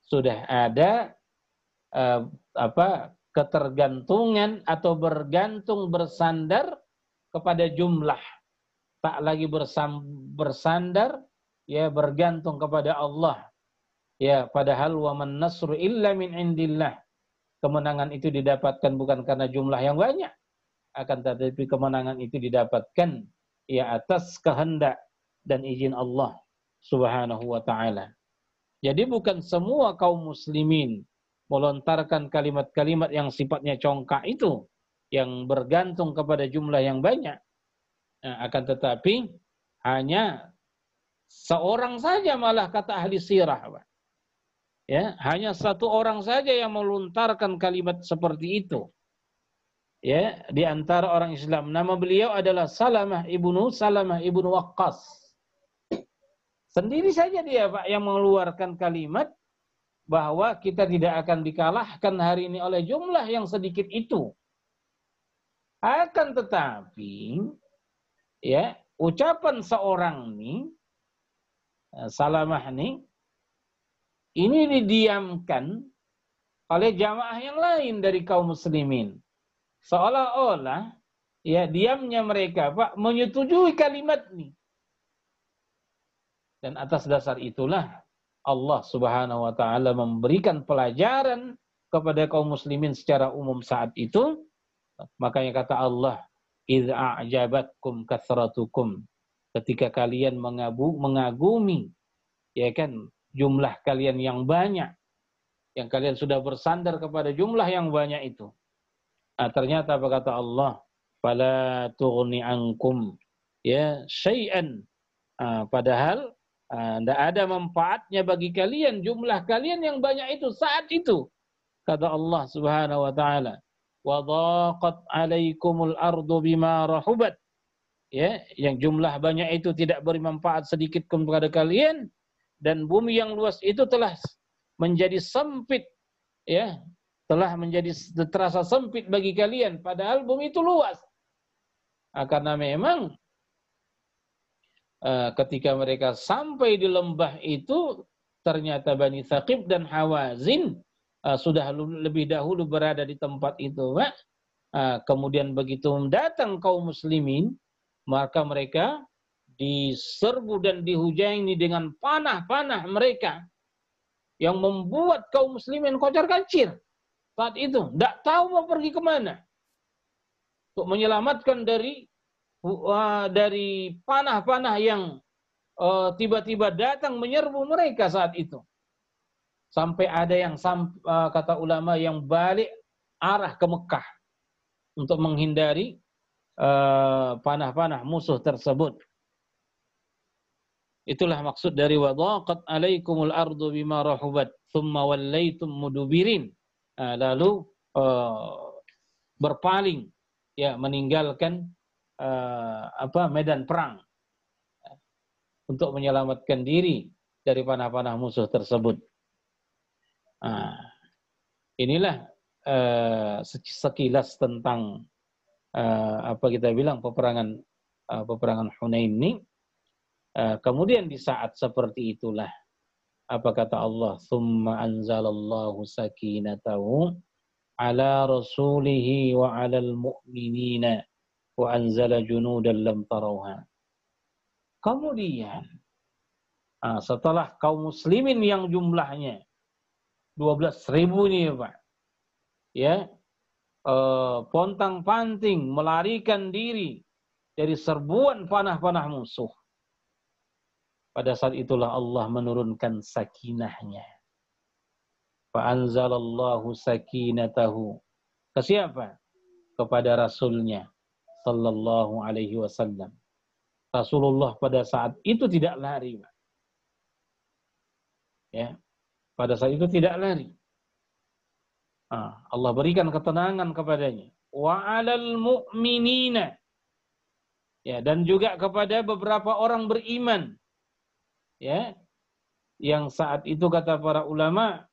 sudah ada ketergantungan atau bergantung bersandar kepada jumlah, tak lagi bersandar, ya, bergantung kepada Allah, ya, padahal wa man nasru illa min indillah, kemenangan itu didapatkan bukan karena jumlah yang banyak, akan tetapi kemenangan itu didapatkan, ya, atas kehendak dan izin Allah Subhanahu wa ta'ala. Jadi bukan semua kaum muslimin melontarkan kalimat-kalimat yang sifatnya congkak itu, yang bergantung kepada jumlah yang banyak. Nah, akan tetapi hanya seorang saja, malah kata ahli sirah, Pak. Ya, hanya satu orang saja yang melontarkan kalimat seperti itu, ya, di antara orang Islam. Nama beliau adalah Salamah ibnu Waqqas. Sendiri saja dia, Pak, yang mengeluarkan kalimat bahwa kita tidak akan dikalahkan hari ini oleh jumlah yang sedikit itu. Akan tetapi, ya, ucapan seorang ini, Salamah ini didiamkan oleh jamaah yang lain dari kaum muslimin. Seolah-olah, ya, diamnya mereka, Pak, menyetujui kalimat ini. Dan atas dasar itulah Allah Subhanahu wa ta'ala memberikan pelajaran kepada kaum muslimin secara umum saat itu. Makanya kata Allah, idz a'jabatkum kathratukum, ketika kalian mengagumi, ya kan, jumlah kalian yang banyak, yang kalian sudah bersandar kepada jumlah yang banyak itu. Nah, ternyata apa kata Allah, fala tughni ankum, ya, syai'an, padahal tidak ada manfaatnya bagi kalian jumlah kalian yang banyak itu saat itu. Kata Allah Subhanahu wa ta'ala, wa dhaqat 'alaikumul ardu bima rahubat, ya, yang jumlah banyak itu tidak beri manfaat sedikit pun kepada kalian, dan bumi yang luas itu telah menjadi sempit, ya, telah menjadi terasa sempit bagi kalian, padahal bumi itu luas. Karena memang ketika mereka sampai di lembah itu, ternyata Bani Thaqif dan Hawazin sudah lebih dahulu berada di tempat itu, Pak. Kemudian begitu datang kaum muslimin, maka mereka diserbu dan dihujani dengan panah-panah mereka, yang membuat kaum muslimin kocar-kacir saat itu, tidak tahu mau pergi kemana untuk menyelamatkan dari dari panah-panah yang tiba-tiba datang menyerbu mereka saat itu. Sampai ada yang kata ulama yang balik arah ke Mekah untuk menghindari panah-panah musuh tersebut. Itulah maksud dari wadaqat alaikumul ardu bima rahubat thumma wallaitum mudubirin. Lalu berpaling, ya, meninggalkan medan perang untuk menyelamatkan diri dari panah-panah musuh tersebut. Inilah sekilas tentang apa kita bilang peperangan Hunain ini. Kemudian di saat seperti itulah apa kata Allah, "Tsumma anzalallahu sakinatahu ala rasulihi wa 'alal mu'minina wa anzala junudan lam tarawha." Kemudian setelah kaum muslimin yang jumlahnya 12.000 nih, Pak, ya, pontang-panting melarikan diri dari serbuan panah-panah musuh. Pada saat itulah Allah menurunkan sakinahnya. Fa'anzalallahu sakinatahu. Ke siapa? Kepada Rasulnya sallallahu alaihi wasallam. Rasulullah pada saat itu tidak lari, Pak. Ya. Pada saat itu tidak lari. Allah berikan ketenangan kepadanya. Wa 'alal mu'minina. Ya, dan juga kepada beberapa orang beriman. Ya, yang saat itu kata para ulama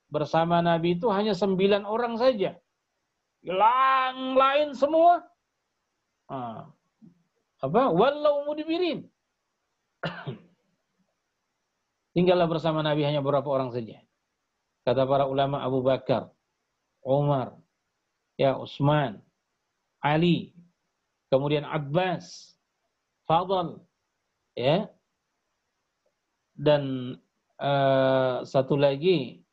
bersama Nabi itu hanya 9 orang saja. Yang lain semua wallau mudbirin. Tinggallah bersama Nabi hanya beberapa orang saja. Kata para ulama Abu Bakar, Umar, ya, Utsman, Ali, kemudian Abbas, Fadl, ya, dan satu lagi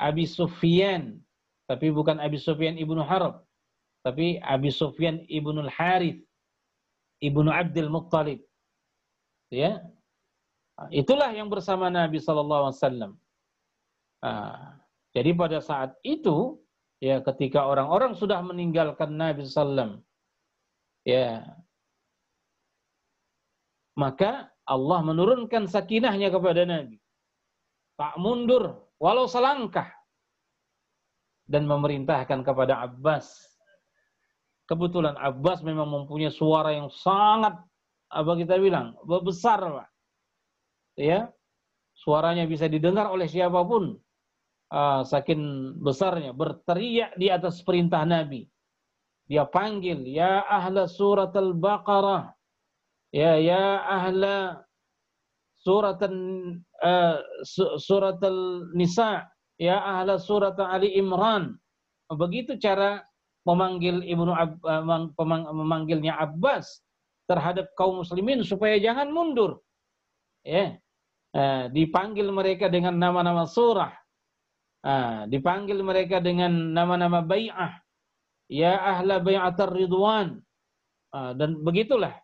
Abi Sufyan, tapi bukan Abi Sufyan ibnu Harb, tapi Abi Sufyan ibnu Harith ibnu Abdul Muttalib, ya, itulah yang bersama Nabi sallallahu alaihi wasallam. Jadi pada saat itu, ya, ketika orang-orang sudah meninggalkan Nabi sallallahu alaihi wasallam, ya, maka Allah menurunkan sakinahnya kepada Nabi. Tak mundur walau selangkah. Dan memerintahkan kepada Abbas. Kebetulan Abbas memang mempunyai suara yang sangat, apa kita bilang, besar, Pak. Ya, suaranya bisa didengar oleh siapapun. Saking besarnya, berteriak di atas perintah Nabi. Dia panggil, ya ahla surat al-Baqarah. Ya ahla surat al-Nisa, ya ahla surat Ali Imran. Begitu cara memanggilnya Abbas terhadap kaum muslimin supaya jangan mundur. Ya. Dipanggil mereka dengan nama-nama surah. Dipanggil mereka dengan nama-nama bai'ah. Ya ahla bai'atar ridwan. Dan begitulah.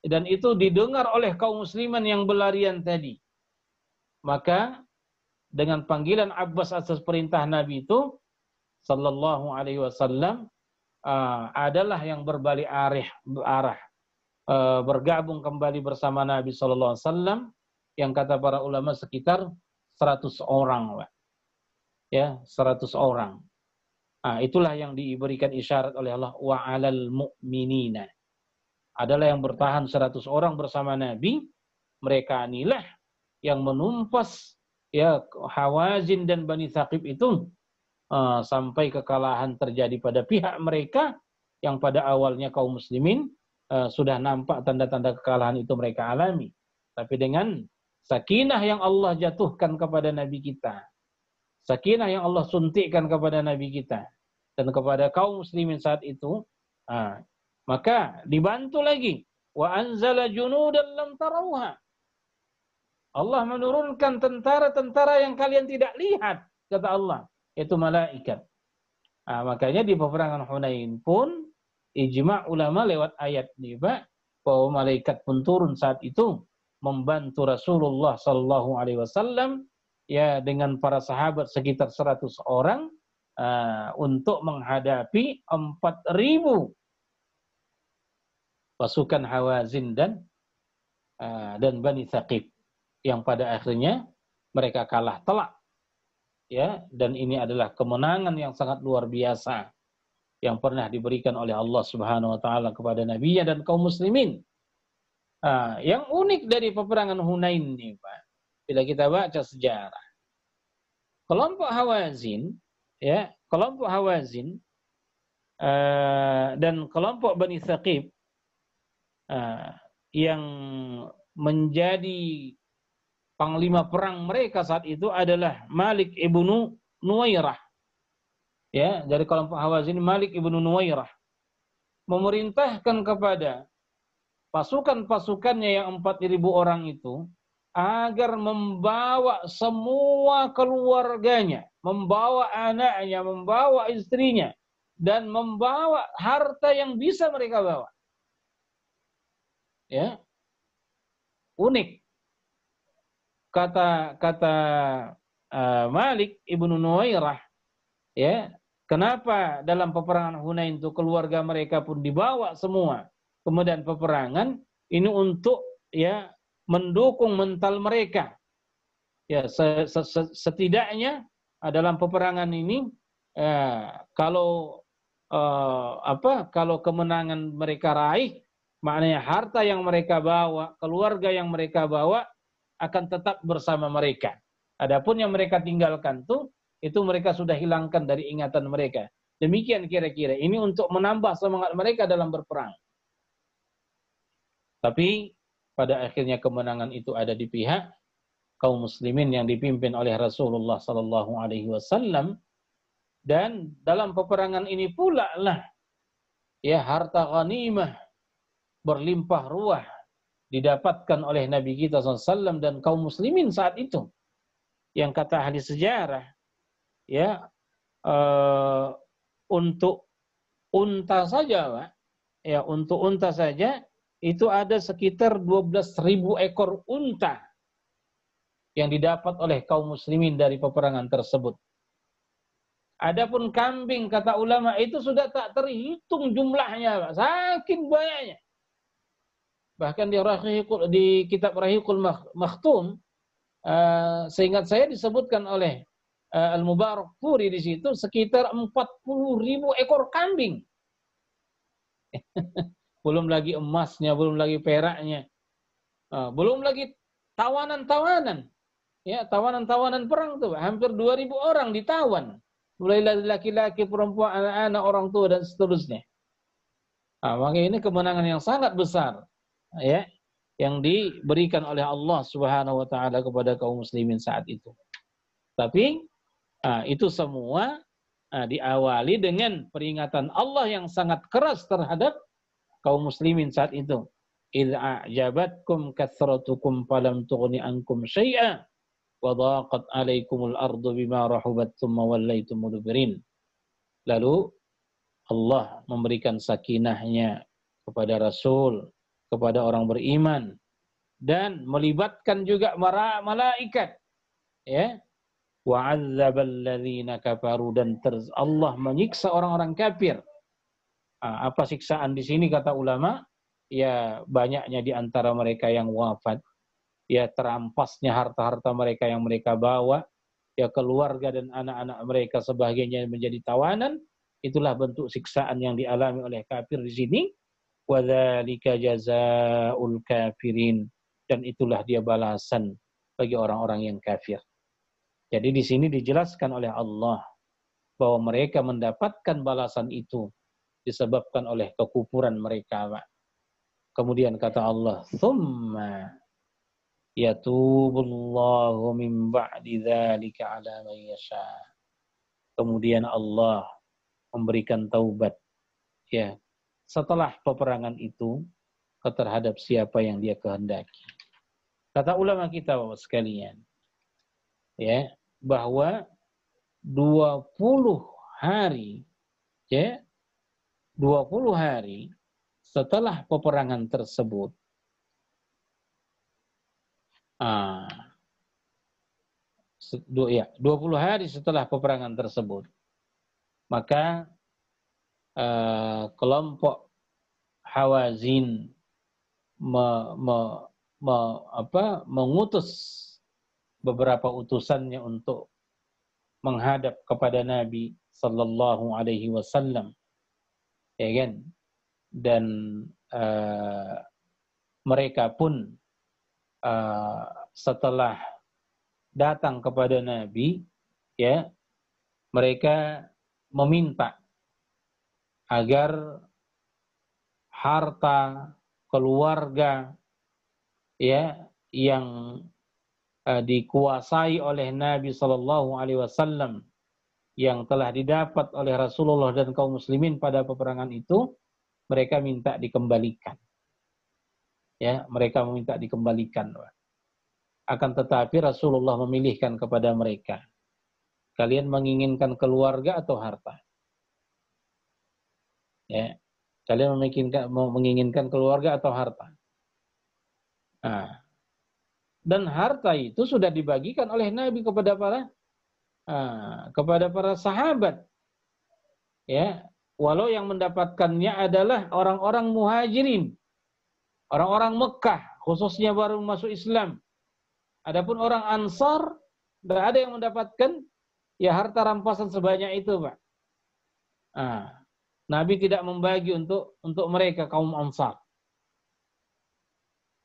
Dan itu didengar oleh kaum muslimin yang berlarian tadi. Maka dengan panggilan Abbas atas perintah Nabi itu sallallahu alaihi wasallam adalah yang berbalik arah bergabung kembali bersama Nabi sallallahu alaihi wasallam, yang kata para ulama sekitar 100 orang, Pak. Ya, 100 orang. Itulah yang diberikan isyarat oleh Allah, wa 'alal mu'minina. Adalah yang bertahan 100 orang bersama Nabi. Mereka inilah yang menumpas, ya, Hawazin dan Bani Thaqib itu sampai kekalahan terjadi pada pihak mereka, yang pada awalnya kaum muslimin sudah nampak tanda-tanda kekalahan itu mereka alami. Tapi dengan sakinah yang Allah jatuhkan kepada Nabi kita, sakinah yang Allah suntikkan kepada Nabi kita dan kepada kaum muslimin saat itu, maka dibantu lagi, wa anzala junudan lam tarawha. Allah menurunkan tentara-tentara yang kalian tidak lihat, kata Allah, yaitu malaikat. Makanya di peperangan Hunain pun ijma' ulama lewat ayat ini, Pak, bahwa malaikat pun turun saat itu membantu Rasulullah sallallahu alaihi wasallam ya dengan para sahabat sekitar 100 orang untuk menghadapi 4.000 pasukan Hawazin dan Bani Thaqif yang pada akhirnya mereka kalah telak, ya, dan ini adalah kemenangan yang sangat luar biasa yang pernah diberikan oleh Allah Subhanahu wa taala kepada nabinya dan kaum muslimin. Yang unik dari peperangan Hunain ini, Pak, bila kita baca sejarah, kelompok Hawazin, ya, kelompok Hawazin dan kelompok Bani Thaqif yang menjadi panglima perang mereka saat itu adalah Malik ibnu Nuwairah. Ya, dari kelompok Hawazin, Malik ibnu Nuwairah memerintahkan kepada pasukan-pasukannya yang 4.000 orang itu agar membawa semua keluarganya, membawa anaknya, membawa istrinya, dan membawa harta yang bisa mereka bawa. Ya, unik. Kata Malik ibnu Nuwairah, ya, kenapa dalam peperangan Hunain itu keluarga mereka pun dibawa semua. Kemudian peperangan ini untuk, ya, mendukung mental mereka. Ya, setidaknya dalam peperangan ini kalau kemenangan mereka raih, maknanya harta yang mereka bawa, keluarga yang mereka bawa akan tetap bersama mereka. Adapun yang mereka tinggalkan itu mereka sudah hilangkan dari ingatan mereka. Demikian kira-kira. Ini untuk menambah semangat mereka dalam berperang. Tapi pada akhirnya kemenangan itu ada di pihak kaum muslimin yang dipimpin oleh Rasulullah sallallahu alaihi wasallam, dan dalam peperangan ini pula lah, ya, harta ghanimah berlimpah ruah didapatkan oleh Nabi kita SAW dan kaum muslimin saat itu. Yang kata ahli sejarah, ya, untuk unta saja, Pak, ya, untuk unta saja itu ada sekitar 12.000 ekor unta yang didapat oleh kaum muslimin dari peperangan tersebut. Adapun kambing, kata ulama, itu sudah tak terhitung jumlahnya, Pak, saking banyaknya. Bahkan di kitab Rahiqul Makhtum, seingat saya disebutkan oleh Al-Mubarakfuri di situ sekitar 40.000 ekor kambing. Belum lagi emasnya, belum lagi peraknya, belum lagi tawanan-tawanan. Ya, tawanan-tawanan perang tuh, hampir 2.000 orang ditawan. Mulai laki-laki, perempuan, anak-anak, orang tua dan seterusnya. Maka ini kemenangan yang sangat besar, ya, yang diberikan oleh Allah Subhanahu wa taala kepada kaum muslimin saat itu. Tapi itu semua diawali dengan peringatan Allah yang sangat keras terhadap kaum muslimin saat itu. Idz a'jabatkum kathratukum falam tughni ankum syai'a wa dhaqat 'alaikumul ardu bima rahubat tsumma wallaytum mudbirin. Lalu Allah memberikan sakinahnya kepada Rasul, kepada orang beriman, dan melibatkan juga malaikat, ya, wa'adzabal ladzina kafaru, dan Allah menyiksa orang-orang kafir. Apa siksaan di sini kata ulama? Ya, banyaknya di antara mereka yang wafat, ya, terampasnya harta-harta mereka yang mereka bawa, ya, keluarga dan anak-anak mereka sebagiannya menjadi tawanan. Itulah bentuk siksaan yang dialami oleh kafir di sini. Wadzalika jazaa'ul kafirin, dan itulah dia balasan bagi orang-orang yang kafir. Jadi di sini dijelaskan oleh Allah bahwa mereka mendapatkan balasan itu disebabkan oleh kekufuran mereka, Pak. Kemudian kata Allah, "Tsumma yatubullahu min ba'di dzalika 'ala man yasha." Kemudian Allah memberikan taubat, ya, setelah peperangan itu terhadap siapa yang dia kehendaki. Kata ulama kita, Bapak sekalian, ya, bahwa 20 hari, ya, 20 hari setelah peperangan tersebut, 20 hari setelah peperangan tersebut, maka kelompok Hawazin mengutus beberapa utusannya untuk menghadap kepada Nabi Sallallahu Alaihi Wasallam, ya kan? Dan mereka pun setelah datang kepada Nabi, ya, mereka meminta agar harta keluarga, ya, yang dikuasai oleh Nabi Sallallahu Alaihi Wasallam yang telah didapat oleh Rasulullah dan kaum muslimin pada peperangan itu, mereka minta dikembalikan. Ya, mereka meminta dikembalikan. Akan tetapi Rasulullah memilihkan kepada mereka, kalian menginginkan keluarga atau harta? Ya, kalian menginginkan keluarga atau harta? Nah, dan harta itu sudah dibagikan oleh Nabi kepada para sahabat. Ya, walau yang mendapatkannya adalah orang-orang muhajirin, orang-orang Mekah, khususnya baru masuk Islam. Adapun orang Ansar, tidak ada yang mendapatkan ya harta rampasan sebanyak itu, Pak. Nabi tidak membagi untuk mereka kaum Ansar.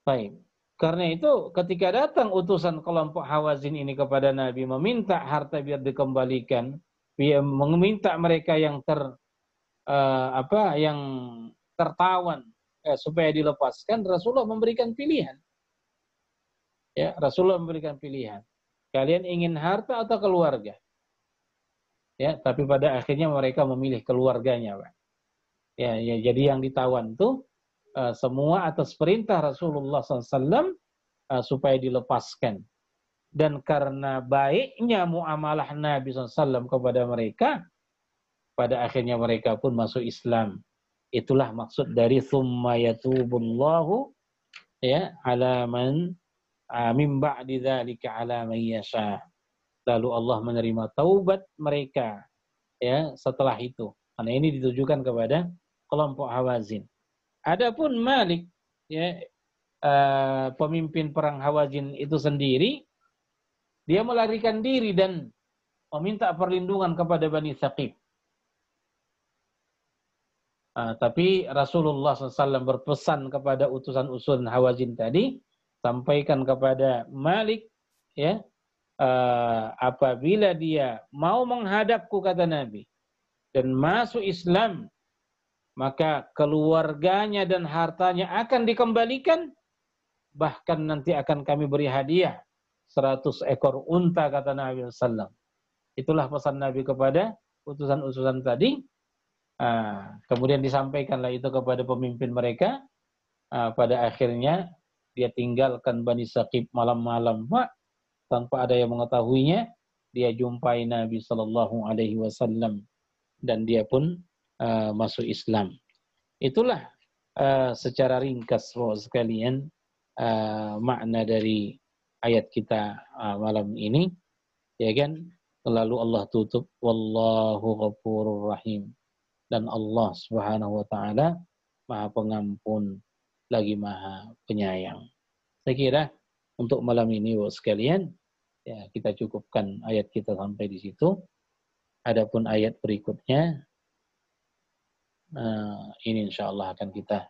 Baik. Karena itu ketika datang utusan kelompok Hawazin ini kepada Nabi meminta harta biar dikembalikan, meminta mereka yang yang tertawan supaya dilepaskan, Rasulullah memberikan pilihan. Ya, Rasulullah memberikan pilihan. Kalian ingin harta atau keluarga? Ya, tapi pada akhirnya mereka memilih keluarganya, Pak. Ya, jadi yang ditawan tuh semua atas perintah Rasulullah SAW supaya dilepaskan. Dan karena baiknya muamalah Nabi SAW kepada mereka, pada akhirnya mereka pun masuk Islam. Itulah maksud dari thumma yatubullahu ya ala man min ba'di dzalika ala man yasha. Lalu Allah menerima taubat mereka ya setelah itu. Karena ini ditujukan kepada kelompok Hawazin. Adapun Malik, ya, pemimpin perang Hawazin itu sendiri, dia melarikan diri dan meminta perlindungan kepada Bani Thaqif. Tapi Rasulullah SAW berpesan kepada utusan-utusan Hawazin tadi, sampaikan kepada Malik, ya, apabila dia mau menghadapku, kata Nabi, dan masuk Islam, maka keluarganya dan hartanya akan dikembalikan, bahkan nanti akan kami beri hadiah 100 ekor unta, kata Nabi SAW. Itulah pesan Nabi kepada utusan-utusan tadi. Kemudian disampaikanlah itu kepada pemimpin mereka. Pada akhirnya dia tinggalkan Bani Thaqif malam-malam, Pak, tanpa ada yang mengetahuinya. Dia jumpai Nabi Sallallahu Alaihi Wasallam dan dia pun masuk Islam. Itulah secara ringkas sekalian makna dari ayat kita malam ini, ya kan? Lalu Allah tutup, wallahu ghafurur rahim, dan Allah Subhanahu wa taala Maha Pengampun lagi Maha Penyayang. Saya kira untuk malam ini sekalian, ya, kita cukupkan ayat kita sampai di situ. Adapun ayat berikutnya ini insyaallah akan kita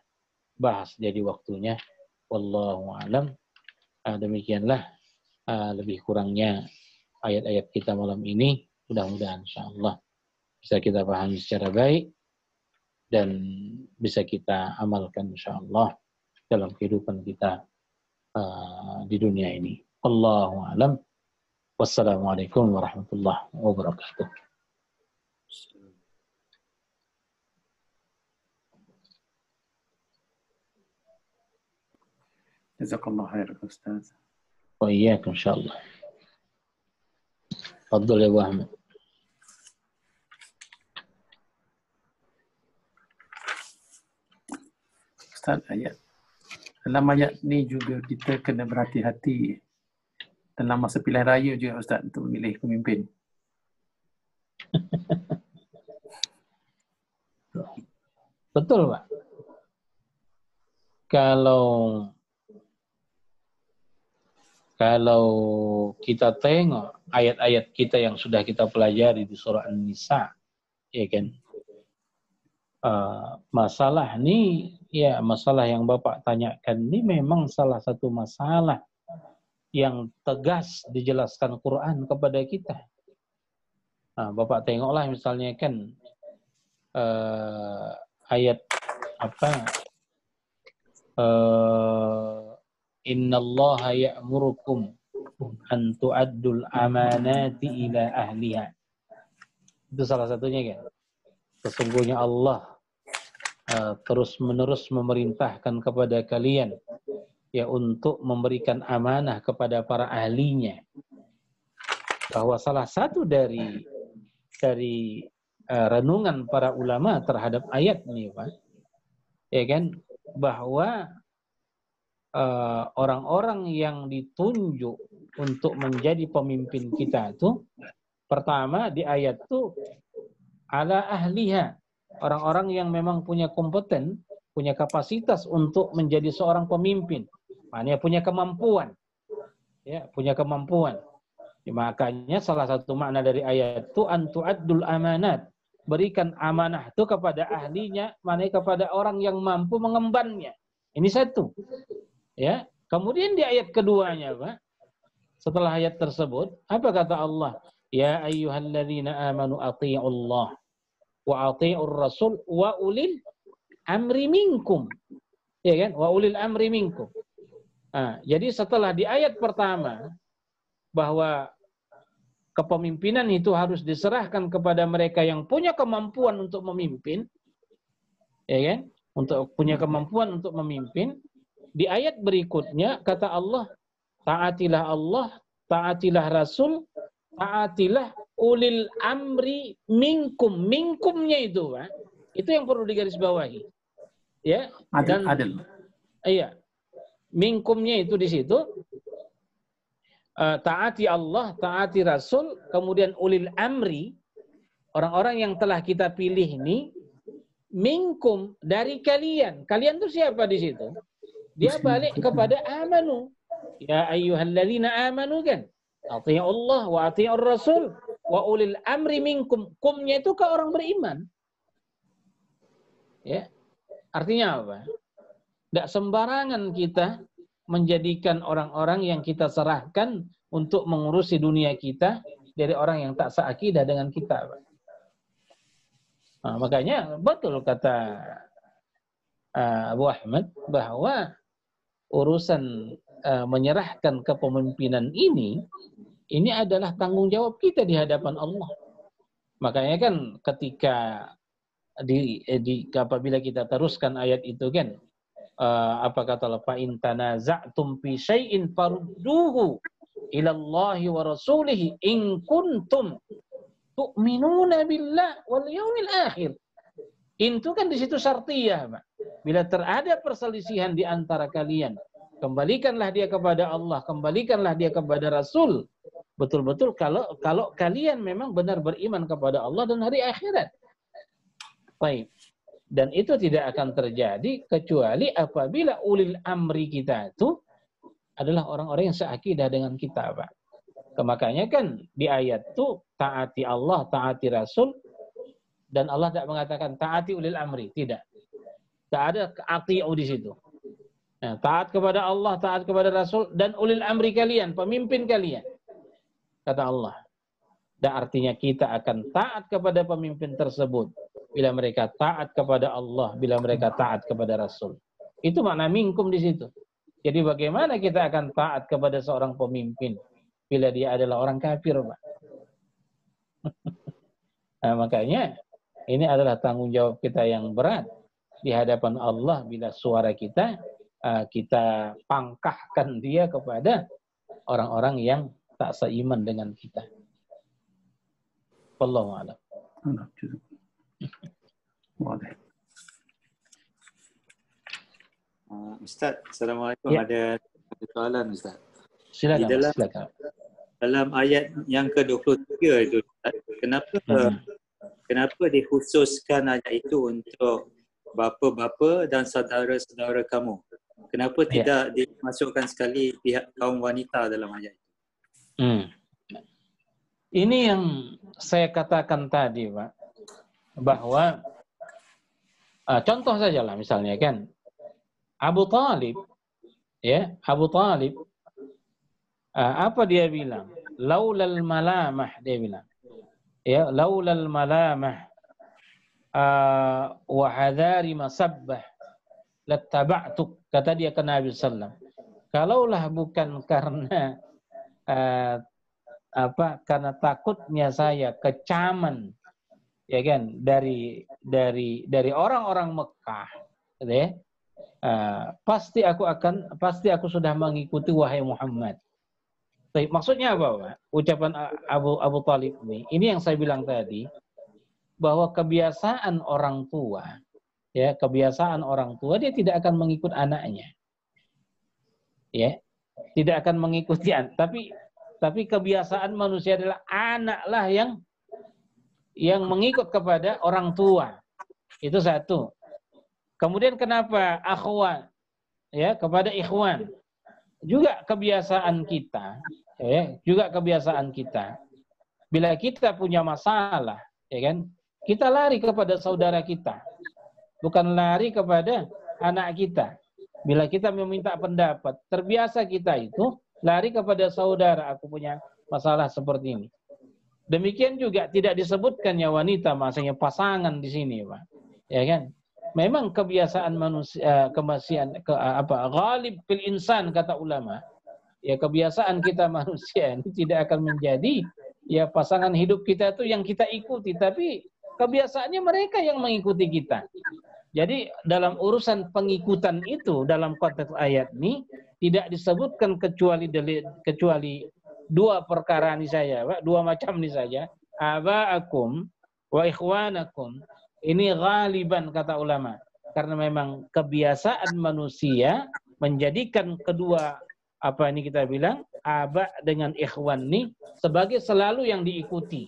bahas jadi waktunya. Wallahu a'lam. Demikianlah lebih kurangnya ayat-ayat kita malam ini. Mudah-mudahan insyaallah bisa kita pahami secara baik dan bisa kita amalkan insyaallah dalam kehidupan kita di dunia ini. Wallahu a'lam. Wassalamualaikum warahmatullahi wabarakatuh. Jazakallah khair Ustaz. Wa iyyakum insyaallah. Fadhil ya Bu Ahmad. Ustaz, dalam ayat ni juga kita kena berhati-hati dalam masa pilihan raya juga Ustaz untuk memilih pemimpin. Betul, Pak. Kalau kita tengok ayat-ayat kita yang sudah kita pelajari di surah An-Nisa, ya kan? Masalah ini, ya masalah yang Bapak tanyakan ini memang salah satu masalah yang tegas dijelaskan Quran kepada kita. Bapak tengoklah misalnya kan ayat apa? Innallaha ya'murukum an tu'addul amanati ila ahliha. Itu salah satunya kan. Sesungguhnya Allah terus-menerus memerintahkan kepada kalian ya untuk memberikan amanah kepada para ahlinya. Bahwa salah satu dari renungan para ulama terhadap ayat ini, Pak, ya kan, bahwa orang-orang yang ditunjuk untuk menjadi pemimpin kita itu pertama di ayat itu ala ahliha, orang-orang yang memang punya kompeten, punya kapasitas untuk menjadi seorang pemimpin, maknanya punya kemampuan, ya punya kemampuan. Makanya salah satu makna dari ayat itu antu'addul amanat, berikan amanah itu kepada ahlinya, maknanya kepada orang yang mampu mengembannya. Ini satu. Ya. Kemudian di ayat keduanya, Pak, setelah ayat tersebut, apa kata Allah? Ya ayyuhalladzina amanu athi'ullah wa athi'ur rasul wa ulil amri minkum. Ya kan? Wa ulil amri minkum. Jadi setelah di ayat pertama bahwa kepemimpinan itu harus diserahkan kepada mereka yang punya kemampuan untuk memimpin, ya kan? Untuk punya kemampuan untuk memimpin. Di ayat berikutnya kata Allah, taatilah Allah, taatilah Rasul, taatilah ulil amri minkum. Minkumnya itu, Pak, itu yang perlu digarisbawahi. Ya, adil. Iya. Minkumnya itu di situ. Taati Allah, taati Rasul, kemudian ulil amri, orang-orang yang telah kita pilih ini, minkum, dari kalian. Kalian itu siapa di situ? Dia balik kepada amanu. Ya ayyuhalladzina amanu kan. Ati'u Allah wa ati'ur Rasul wa ulil amri minkum. Kumnya itu ke orang beriman. Ya. Artinya apa? Tidak sembarangan kita menjadikan orang-orang yang kita serahkan untuk mengurusi dunia kita dari orang yang tak seakidah dengan kita. Makanya betul kata Abu Ahmad bahwa urusan menyerahkan kepemimpinan ini adalah tanggung jawab kita di hadapan Allah. Makanya kan ketika apabila kita teruskan ayat itu kan, apa kata Allah, fa in tanaza'tum fi syai'in farudduhu ila Allah wa rasulih in kuntum tu'minuna billah wal yaumil akhir. Itu kan di situ syartiyah, Pak. Bila terada perselisihan di antara kalian, kembalikanlah dia kepada Allah, kembalikanlah dia kepada Rasul. Betul-betul kalau kalian memang benar beriman kepada Allah dan hari akhirat. Baik. Dan itu tidak akan terjadi kecuali apabila ulil amri kita itu adalah orang-orang yang seakidah dengan kita, Pak. Makanya kan di ayat itu taati Allah, taati Rasul, dan Allah tidak mengatakan taati ulil amri, tidak. Tak ada ati'u di situ. Nah, taat kepada Allah, taat kepada Rasul, dan ulil amri kalian, pemimpin kalian. Kata Allah. Dan artinya kita akan taat kepada pemimpin tersebut bila mereka taat kepada Allah, bila mereka taat kepada Rasul. Itu makna minkum di situ. Jadi bagaimana kita akan taat kepada seorang pemimpin bila dia adalah orang kafir, Pak? Nah, makanya ini adalah tanggung jawab kita yang berat di hadapan Allah bila suara kita pangkahkan dia kepada orang-orang yang tak seiman dengan kita. Wallahu a'lam. Wadah. Ustaz, Assalamualaikum. Ya. Ada soalan Ustaz. Silakan. Di dalam ayat yang ke-23 itu, Ustaz, kenapa dikhususkan ayat itu untuk bapa-bapa dan saudara-saudara kamu? Kenapa tidak dimasukkan sekali pihak kaum wanita dalam ayat itu? Ini yang saya katakan tadi, Pak, bahwa contoh sajalah misalnya kan, Abu Talib, apa dia bilang? Laulal malamah, dia bilang. Ya, laulal malamah wa hadari masabbah lattaba'tuk, kata dia ke Nabi sallallahu alaihi wasallam. Kalaulah bukan karena karena takutnya saya kecaman, ya kan, dari orang-orang Mekah, gitu ya, pasti aku sudah mengikuti wahai Muhammad. Maksudnya apa, Pak? Ucapan Abu Talib ini yang saya bilang tadi, bahwa kebiasaan orang tua, ya, kebiasaan orang tua, dia tidak akan mengikut anaknya, ya, tidak akan mengikuti tapi kebiasaan manusia adalah anaklah yang mengikut kepada orang tua. Itu satu. Kemudian kenapa akhwan, ya, kepada ikhwan? Juga kebiasaan kita, ya, bila kita punya masalah, ya kan, kita lari kepada saudara kita, bukan lari kepada anak kita. Bila kita meminta pendapat, terbiasa kita itu lari kepada saudara, aku punya masalah seperti ini. Demikian juga tidak disebutkan ya wanita, maksudnya pasangan di sini, Pak. Ya kan? Memang kebiasaan manusia, ghalib fil insan, kata ulama. Ya, kebiasaan kita manusia ini tidak akan menjadi ya pasangan hidup kita itu yang kita ikuti, tapi kebiasaannya mereka yang mengikuti kita. Jadi dalam urusan pengikutan itu, dalam konteks ayat ini tidak disebutkan kecuali dua perkara ini saja, Pak, dua macam ini saja. Aba'akum wa ikhwanakum. Ini ghaliban, kata ulama, karena memang kebiasaan manusia menjadikan kedua ini kita bilang aba dengan ikhwan ini sebagai selalu yang diikuti.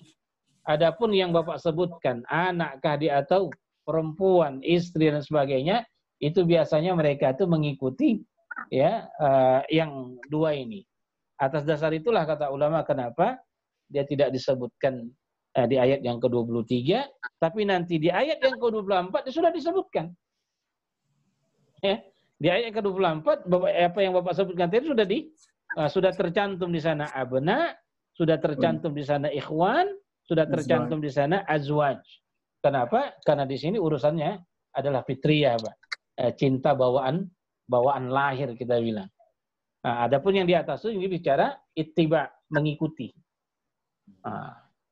Adapun yang Bapak sebutkan, anakkah dia atau perempuan, istri dan sebagainya, itu biasanya mereka itu mengikuti ya yang dua ini. Atas dasar itulah kata ulama kenapa dia tidak disebutkan di ayat yang ke-23, tapi nanti di ayat yang ke-24 dia sudah disebutkan. Ya, di ayat ke-24 apa yang Bapak sebutkan tadi sudah tercantum di sana abna, sudah tercantum di sana ikhwan, sudah tercantum di sana azwaj. Kenapa? Karena di sini urusannya adalah fitriyah, Pak. Cinta bawaan lahir kita bilang. Nah, adapun yang di atas itu ini bicara ittiba, mengikuti.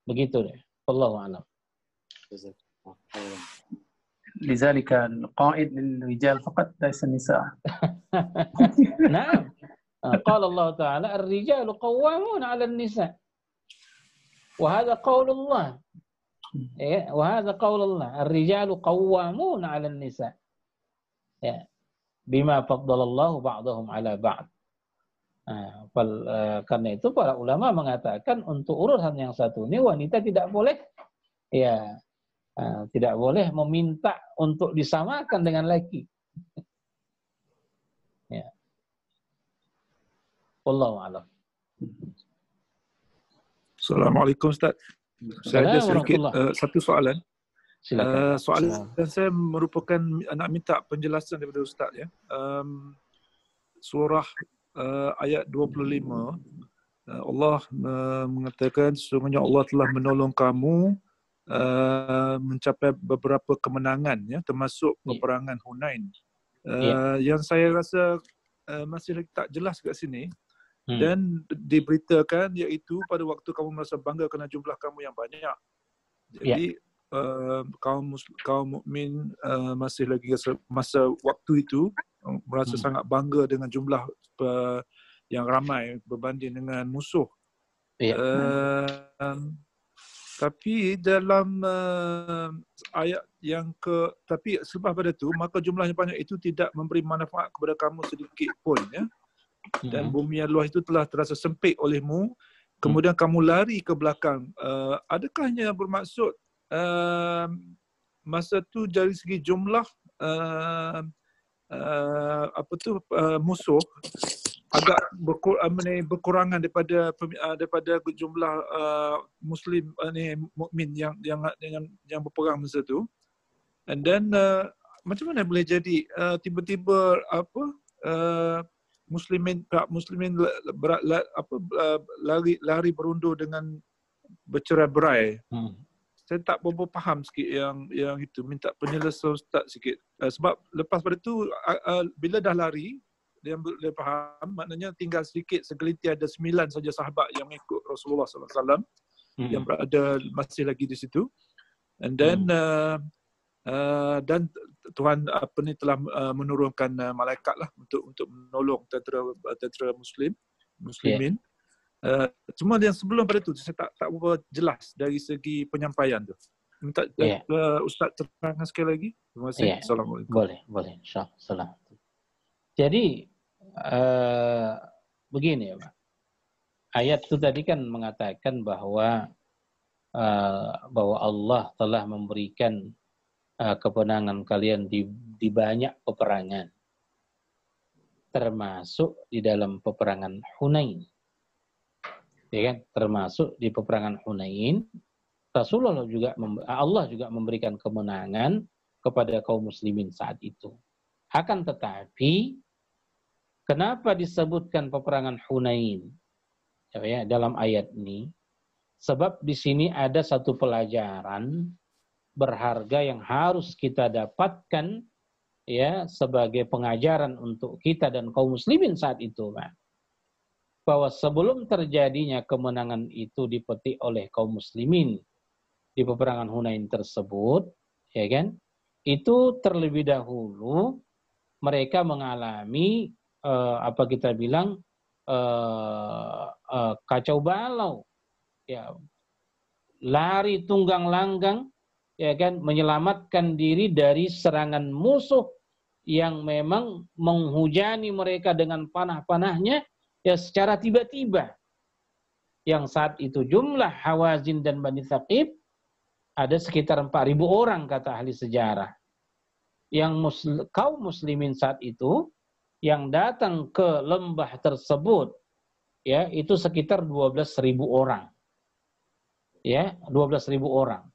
Begitu deh. Wallahu a'lam. لذلك القائد للرجال فقط ليس النساء. نعم. قال الله تعالى الرجال قوامون على النساء. وهذا قول الله. وهذا قول الله الرجال قوامون على النساء. بما فضل الله بعضهم على بعض. Karena itu para ulama mengatakan untuk urusan yang satu ini wanita tidak boleh tidak boleh meminta untuk disamakan dengan laki. Ya. Wallahu a'lam. Assalamualaikum Ustaz. Saya ada sedikit satu soalan. Silakan. Soalan saya merupakan nak minta penjelasan daripada Ustaz ya. Surah ayat 25 Allah mengatakan sesungguhnya Allah telah menolong kamu mencapai beberapa kemenangan ya, termasuk peperangan Hunain. Yang saya rasa masih tak jelas kat sini dan diberitakan iaitu pada waktu kamu merasa bangga kerana jumlah kamu yang banyak. Jadi kaum mukmin masih lagi masa waktu itu merasa sangat bangga dengan jumlah yang ramai berbanding dengan musuh. Tapi dalam ayat yang tapi selepas pada itu, maka jumlahnya banyak itu tidak memberi manfaat kepada kamu sedikit pun, ya. Dan bumi yang luas itu telah terasa sempit olehmu, kemudian kamu lari ke belakang. Adakahnya bermaksud masa tu dari segi jumlah musuh agak berkurangan daripada jumlah muslim mukmin yang berperang masa tu. And then macam mana boleh jadi tiba-tiba muslimin lari berundur dengan bercerai-berai. Saya tak berapa faham sikit yang itu, minta penjelasan Ustaz sikit. Sebab lepas pada tu bila dah lari dia faham, maknanya tinggal sedikit, segelintir ada 9 saja sahabat yang ikut Rasulullah SAW yang berada masih lagi di situ. And then dan Tuhan telah menurunkan malaikat lah untuk menolong tentera muslimin. Cuma yang sebelum pada tu saya tak berapa jelas dari segi penyampaian tu. Minta Ustaz terangkan sekali lagi. Terima kasih. Assalamualaikum. Boleh. InsyaAllah. Jadi begini ya Pak. Ayat itu tadi kan mengatakan bahwa Allah telah memberikan kemenangan kalian di banyak peperangan, termasuk di dalam peperangan Hunain. Ya kan? Termasuk di peperangan Hunain, Allah juga memberikan kemenangan kepada kaum muslimin saat itu. Akan tetapi, kenapa disebutkan peperangan Hunain dalam ayat ini? Sebab di sini ada satu pelajaran berharga yang harus kita dapatkan ya sebagai pengajaran untuk kita dan kaum muslimin saat itu, Pak. Bahwa sebelum terjadinya kemenangan itu dipetik oleh kaum muslimin di peperangan Hunain tersebut, ya kan? Itu terlebih dahulu mereka mengalami kacau balau, ya, lari tunggang langgang, ya kan, menyelamatkan diri dari serangan musuh yang memang menghujani mereka dengan panah-panahnya, ya, secara tiba-tiba. Yang saat itu jumlah Hawazin dan Bani Thaqif ada sekitar 4.000 orang kata ahli sejarah. Yang kaum muslimin saat itu yang datang ke lembah tersebut, ya, itu sekitar 12.000 orang. Ya, 12.000 orang.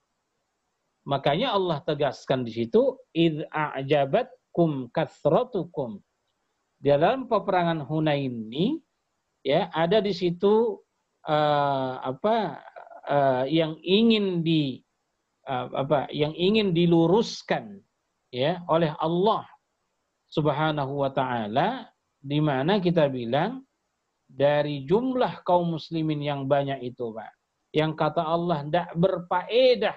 Makanya Allah tegaskan di situ, idz a'jabatkum kathratukum. Dalam peperangan Hunain ini, ya, ada di situ yang ingin diluruskan, ya, oleh Allah Subhanahu wa taala, di mana kita bilang dari jumlah kaum muslimin yang banyak itu, Pak, yang kata Allah tidak berfaedah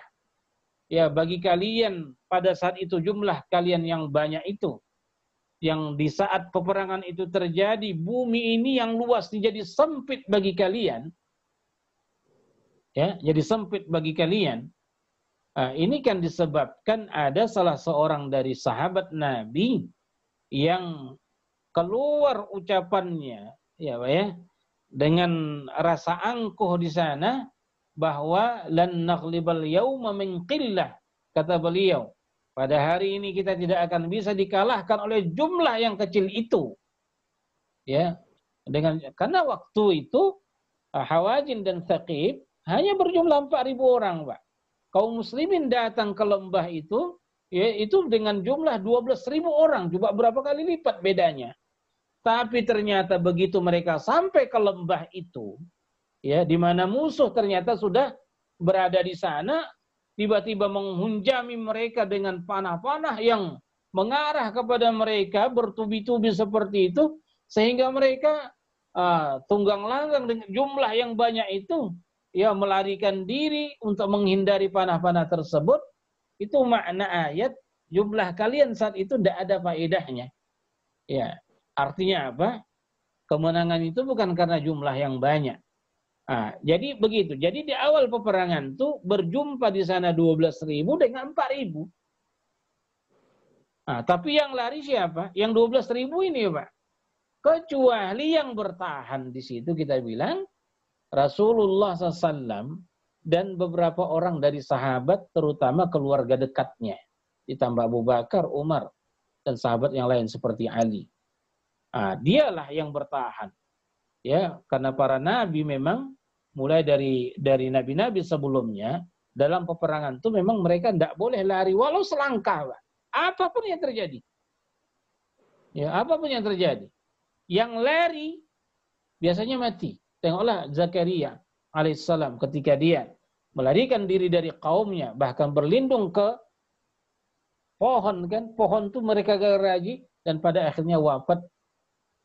ya bagi kalian pada saat itu jumlah kalian yang banyak itu, yang di saat peperangan itu terjadi bumi ini yang luas jadi sempit bagi kalian, ya, jadi sempit bagi kalian. Ini kan disebabkan ada salah seorang dari sahabat Nabi yang keluar ucapannya, ya, dengan rasa angkuh di sana, bahwa lan naghlibal yauma min qillah, kata beliau, pada hari ini kita tidak akan bisa dikalahkan oleh jumlah yang kecil itu, ya, karena waktu itu Hawazin dan Thaqif hanya berjumlah 4.000 orang, Pak. Kaum muslimin datang ke lembah itu, ya, itu dengan jumlah 12.000 orang, coba berapa kali lipat bedanya. Tapi ternyata begitu mereka sampai ke lembah itu, ya, di mana musuh ternyata sudah berada di sana, tiba-tiba menghunjami mereka dengan panah-panah yang mengarah kepada mereka bertubi-tubi seperti itu, sehingga mereka tunggang langgang dengan jumlah yang banyak itu, ya, melarikan diri untuk menghindari panah-panah tersebut. Itu makna ayat, jumlah kalian saat itu tidak ada faedahnya. Ya, artinya apa? Kemenangan itu bukan karena jumlah yang banyak. Jadi begitu. Jadi di awal peperangan tuh berjumpa di sana 12.000 dengan 4.000. Tapi yang lari siapa? Yang 12.000 ini, Pak. Kecuali yang bertahan di situ kita bilang Rasulullah SAW dan beberapa orang dari sahabat, terutama keluarga dekatnya, ditambah Abu Bakar, Umar, dan sahabat yang lain seperti Ali. Dialah yang bertahan. Ya, karena para nabi memang mulai dari nabi-nabi sebelumnya dalam peperangan itu memang mereka tidak boleh lari walau selangkah, Pak. Apapun yang terjadi. Ya, apapun yang terjadi. Yang lari biasanya mati. Tengoklah Zakaria alaihissalam ketika dia melarikan diri dari kaumnya, bahkan berlindung ke pohon, kan? Pohon itu mereka geraji dan pada akhirnya wafat.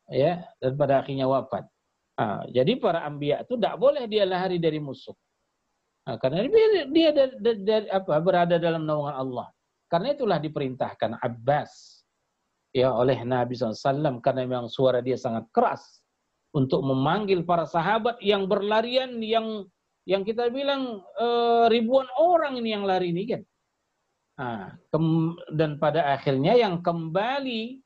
Ya, dan pada akhirnya wafat. Jadi para anbiya itu tidak boleh dia lari dari musuh. Karena dia berada dalam naungan Allah. Karena itulah diperintahkan Abbas ya oleh Nabi SAW, karena memang suara dia sangat keras untuk memanggil para sahabat yang berlarian, yang kita bilang ribuan orang ini yang lari ini kan. Dan pada akhirnya yang kembali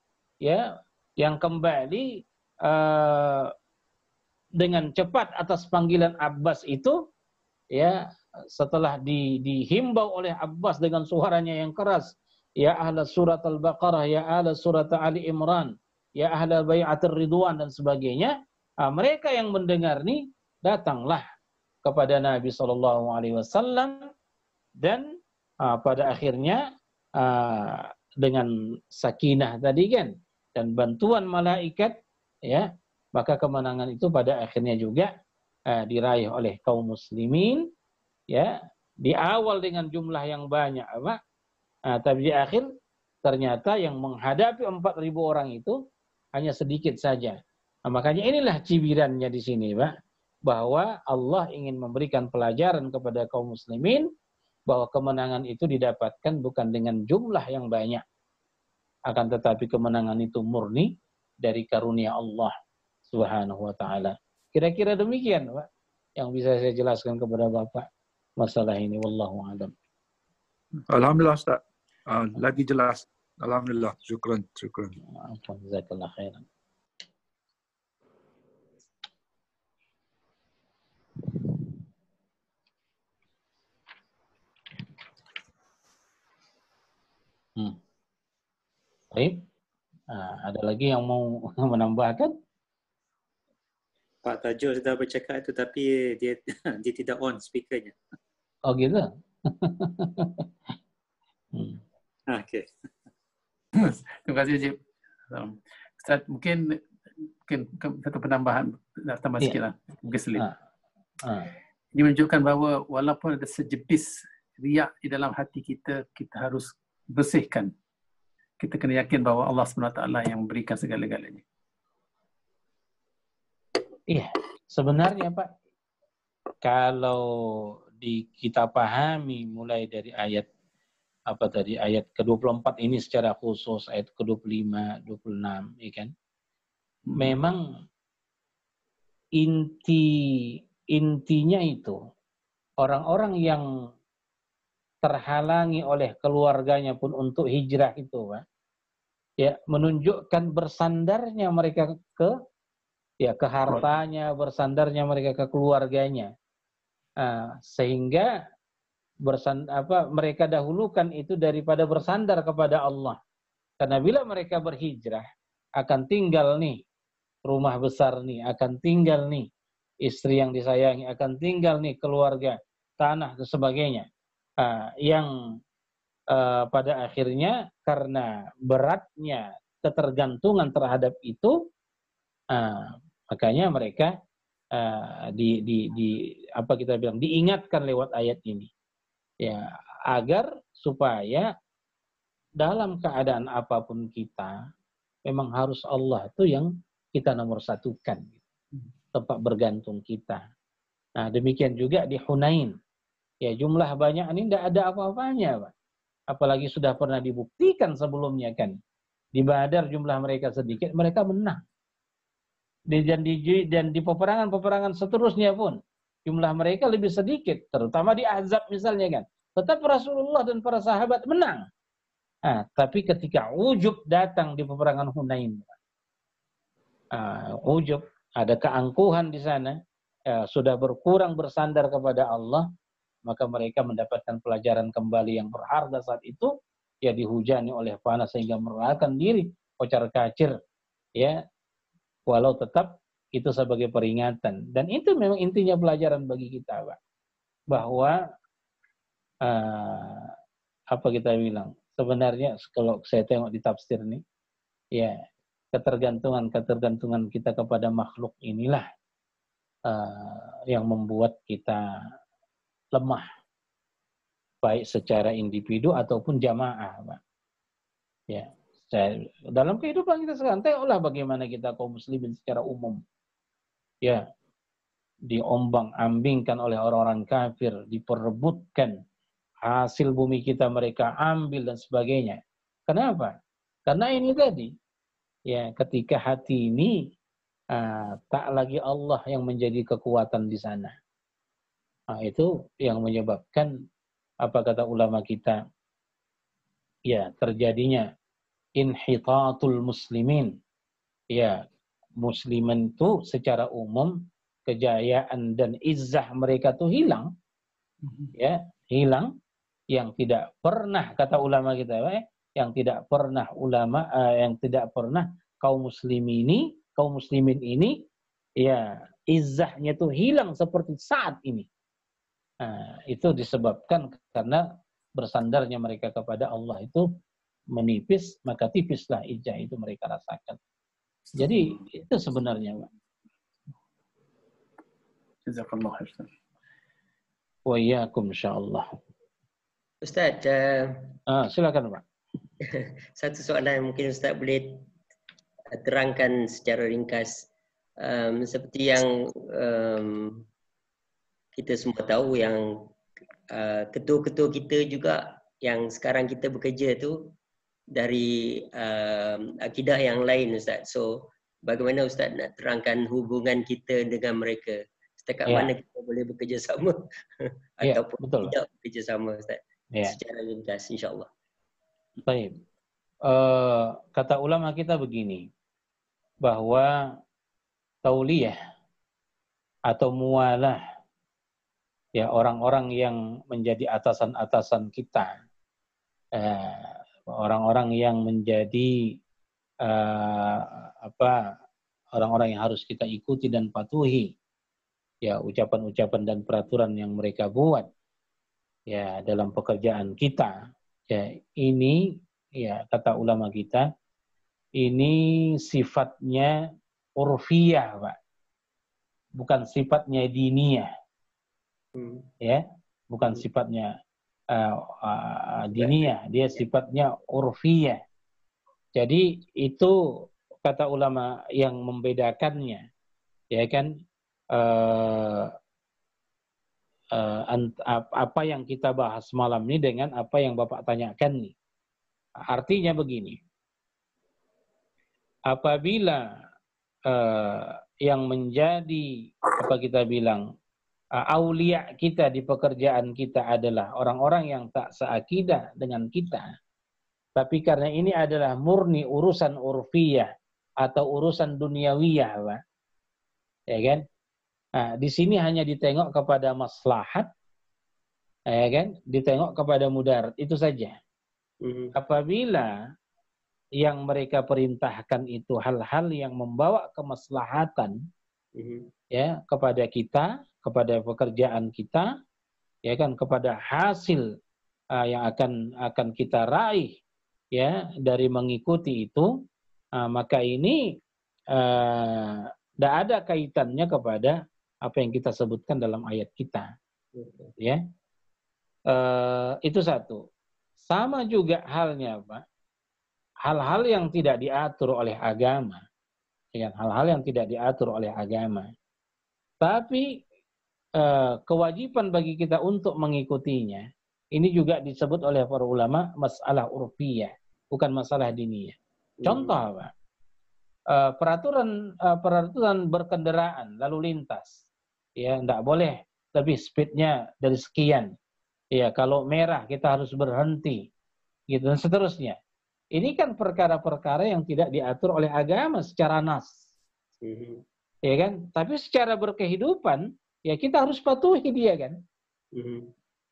dengan cepat atas panggilan Abbas itu, ya, setelah dihimbau oleh Abbas dengan suaranya yang keras, ya ahla surat Al-Baqarah, ya ahla surat Ali Imran, ya ahla bai'atir ridwan dan sebagainya, mereka yang mendengar nih datanglah kepada Nabi SAW dan pada akhirnya dengan sakinah tadi kan dan bantuan malaikat, ya, maka kemenangan itu pada akhirnya juga diraih oleh kaum muslimin, ya, di awal dengan jumlah yang banyak, Pak. Tapi di akhir ternyata yang menghadapi 4.000 orang itu hanya sedikit saja. Makanya inilah cibirannya di sini, Pak, bahwa Allah ingin memberikan pelajaran kepada kaum muslimin bahwa kemenangan itu didapatkan bukan dengan jumlah yang banyak, akan tetapi kemenangan itu murni dari karunia Allah Subhanahu wa taala. Kira-kira demikian, Pak, yang bisa saya jelaskan kepada Bapak masalah ini. Wallahu a'lam. Alhamdulillah, Ustaz. Lagi jelas. Alhamdulillah. Syukran. Jazakallah khairan. Baik. Ada lagi yang mau menambahkan? Pak Tajul sudah bercakap itu tapi dia tidak on speakernya. Oh gitu? Okey. Terima kasih, Cik. Ustaz, mungkin satu penambahan, nak tambah sikit lah. Mungkin selit. Ini menunjukkan bahawa walaupun ada sejepis riak di dalam hati kita, kita harus bersihkan. Kita kena yakin bahawa Allah SWT yang memberikan segala-galanya. Iya, sebenarnya Pak, kalau kita pahami mulai dari ayat ayat ke-24 ini secara khusus, ayat ke-25, 26, ya kan? Memang intinya itu orang-orang yang terhalangi oleh keluarganya pun untuk hijrah itu, Pak, ya, menunjukkan bersandarnya mereka ke hartanya, bersandarnya mereka ke keluarganya, sehingga mereka dahulukan itu daripada bersandar kepada Allah. Karena bila mereka berhijrah, akan tinggal nih rumah besar nih, akan tinggal nih istri yang disayangi, akan tinggal nih keluarga, tanah dan sebagainya, yang pada akhirnya karena beratnya ketergantungan terhadap itu, makanya mereka diingatkan lewat ayat ini, ya, agar supaya dalam keadaan apapun kita memang harus Allah itu yang kita nomor satukan, tempat bergantung kita. Nah, demikian juga di Hunain, ya, jumlah banyak ini tidak ada apa-apanya, Pak. Apalagi sudah pernah dibuktikan sebelumnya kan, di Badar jumlah mereka sedikit, mereka menang. Dan di peperangan-peperangan seterusnya pun jumlah mereka lebih sedikit, terutama di Ahzab misalnya kan. Tetap Rasulullah dan para sahabat menang. Nah, tapi ketika ujub datang di peperangan Hunain, ujub, ada keangkuhan di sana, sudah berkurang bersandar kepada Allah, maka mereka mendapatkan pelajaran kembali yang berharga saat itu, ya dihujani oleh panas sehingga merelakan diri, kocar kacir, ya, walau tetap itu sebagai peringatan. Dan itu memang intinya pelajaran bagi kita, Pak, bahwa apa kita bilang, sebenarnya kalau saya tengok di tafsir nih, ya ketergantungan kita kepada makhluk inilah yang membuat kita lemah, baik secara individu ataupun jamaah, Pak. Ya, dalam kehidupan kita sekarang, tengoklah bagaimana kita kaum muslimin secara umum, ya, diombang-ambingkan oleh orang-orang kafir, diperebutkan hasil bumi kita mereka ambil dan sebagainya. Kenapa? Karena ini tadi, ya, ketika hati ini tak lagi Allah yang menjadi kekuatan di sana. Itu yang menyebabkan, apa kata ulama kita, ya, terjadinya inhitatul muslimin. Ya, muslimin itu secara umum kejayaan dan izzah mereka tuh hilang. Ya, hilang, yang tidak pernah, kata ulama kita, yang tidak pernah kaum muslimin ini, ya, izzahnya itu hilang seperti saat ini. Itu disebabkan karena bersandarnya mereka kepada Allah itu menipis, maka tipislah izzah itu mereka rasakan. Jadi itu sebenarnya, Pak. Jazakallah khair. Wa iyyakum insyaallah. Ustaz, silakan, Pak. Satu soalan mungkin Ustaz boleh terangkan secara ringkas. Seperti yang kita semua tahu, yang ketua-ketua kita juga yang sekarang kita bekerja tu dari akidah yang lain, Ustaz. So, bagaimana Ustaz nak terangkan hubungan kita dengan mereka? Setakat mana kita boleh bekerja sama ataupun tidak bekerja sama, Ustaz? Secara ringkas, insyaAllah. Baik. Kata ulama kita begini, bahwa tauliyah atau mualah, ya, orang-orang yang menjadi atasan-atasan kita, orang-orang yang menjadi orang-orang yang harus kita ikuti dan patuhi, ya, ucapan-ucapan dan peraturan yang mereka buat, ya, dalam pekerjaan kita, ya, ini, ya, kata ulama kita, ini sifatnya urfiyah, Pak, bukan sifatnya diniyah, ya, bukan sifatnya diniyah, dia sifatnya urfiyah. Jadi itu kata ulama yang membedakannya, ya kan, apa yang kita bahas malam ini dengan apa yang Bapak tanyakan nih. Artinya begini, apabila yang menjadi, apa kita bilang, aulia kita di pekerjaan kita adalah orang-orang yang tak seakidah dengan kita, tapi karena ini adalah murni urusan urfiyah atau urusan duniawiyah, Pak, ya kan? Nah, di sini hanya ditengok kepada maslahat, ya kan? Ditengok kepada mudarat, itu saja. Apabila yang mereka perintahkan itu hal-hal yang membawa kemaslahatan, ya, kepada kita, kepada pekerjaan kita, ya kan, kepada hasil yang akan kita raih, ya, dari mengikuti itu, maka ini tidak ada kaitannya kepada apa yang kita sebutkan dalam ayat kita, ya. Itu satu. Sama juga halnya, Pak, hal-hal yang tidak diatur oleh agama, ya, hal-hal yang tidak diatur oleh agama, tapi kewajiban bagi kita untuk mengikutinya, ini juga disebut oleh para ulama masalah urfiyah, bukan masalah diniyah. Contoh, Pak, peraturan berkendaraan lalu lintas, ya, tidak boleh lebih speednya dari sekian. Ya, kalau merah kita harus berhenti, gitu dan seterusnya. Ini kan perkara-perkara yang tidak diatur oleh agama secara nas. Ya kan? Tapi secara berkehidupan, ya kita harus patuhi dia kan.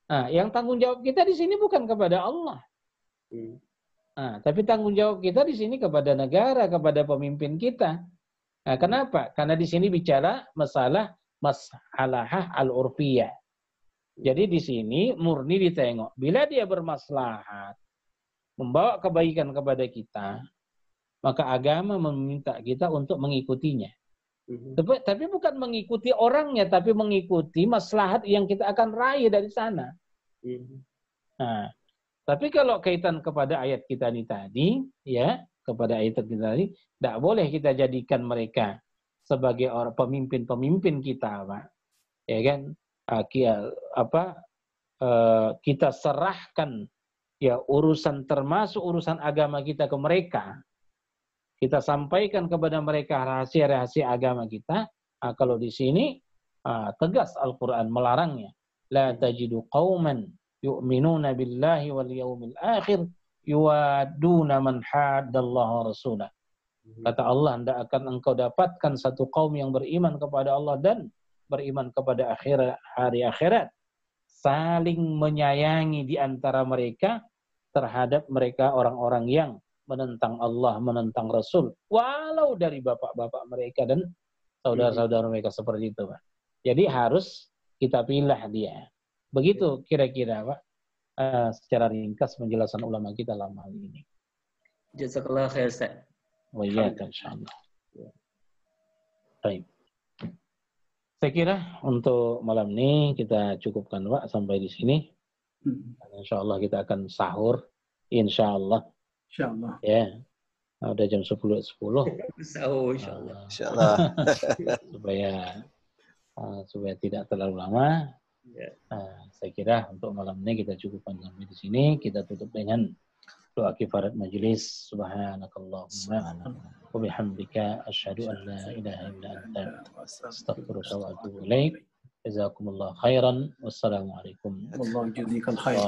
Nah, yang tanggung jawab kita di sini bukan kepada Allah. Nah, tapi tanggung jawab kita di sini kepada negara, kepada pemimpin kita. Nah, kenapa? Karena di sini bicara masalah masalahah al-urfiyah. Jadi di sini murni ditengok. Bila dia bermaslahat, membawa kebaikan kepada kita, maka agama meminta kita untuk mengikutinya. Tapi bukan mengikuti orangnya, tapi mengikuti maslahat yang kita akan raih dari sana. Nah, tapi kalau kaitan kepada ayat kita ini tadi, ya, kepada ayat kita tadi, tidak boleh kita jadikan mereka sebagai orang pemimpin-pemimpin kita, Pak. Ya kan? Kita serahkan ya urusan termasuk urusan agama kita ke mereka. Kita sampaikan kepada mereka rahasia-rahasia agama kita. Kalau di sini tegas Al-Qur'an melarangnya. La tajidu qauman yu'minuna billahi wal yawmil akhir yuwaduna man haddallaha wa rasulah. Kata Allah, tidak akan engkau dapatkan satu kaum yang beriman kepada Allah dan beriman kepada hari akhirat, saling menyayangi di antara mereka terhadap mereka orang-orang yang menentang Allah, menentang Rasul, walau dari bapak-bapak mereka dan saudara-saudara mereka seperti itu, Pak. Jadi harus kita pilih dia. Begitu kira-kira, Pak, secara ringkas penjelasan ulama kita dalam hal ini. Jazakallah khair, Ustaz. Wa iyyakum insyaallah. Baik. Saya kira untuk malam ini kita cukupkan, Pak, sampai di sini. Insyaallah kita akan sahur. Insyaallah. Insyaallah. Ya. Udah jam 10.10. Sahur insyaallah. Insyaallah. supaya tidak terlalu lama. Ya. Saya kira untuk malam ini kita cukupkan sampai di sini. Kita tutup dengan doa kifarat majelis. Subhanakallahumma wa bihamdika asyhadu an la ilaha illa anta astaghfiruka wa atubu ilaik. Jazakumullah khairan. Wassalamualaikum. Wallahu jazikal khair.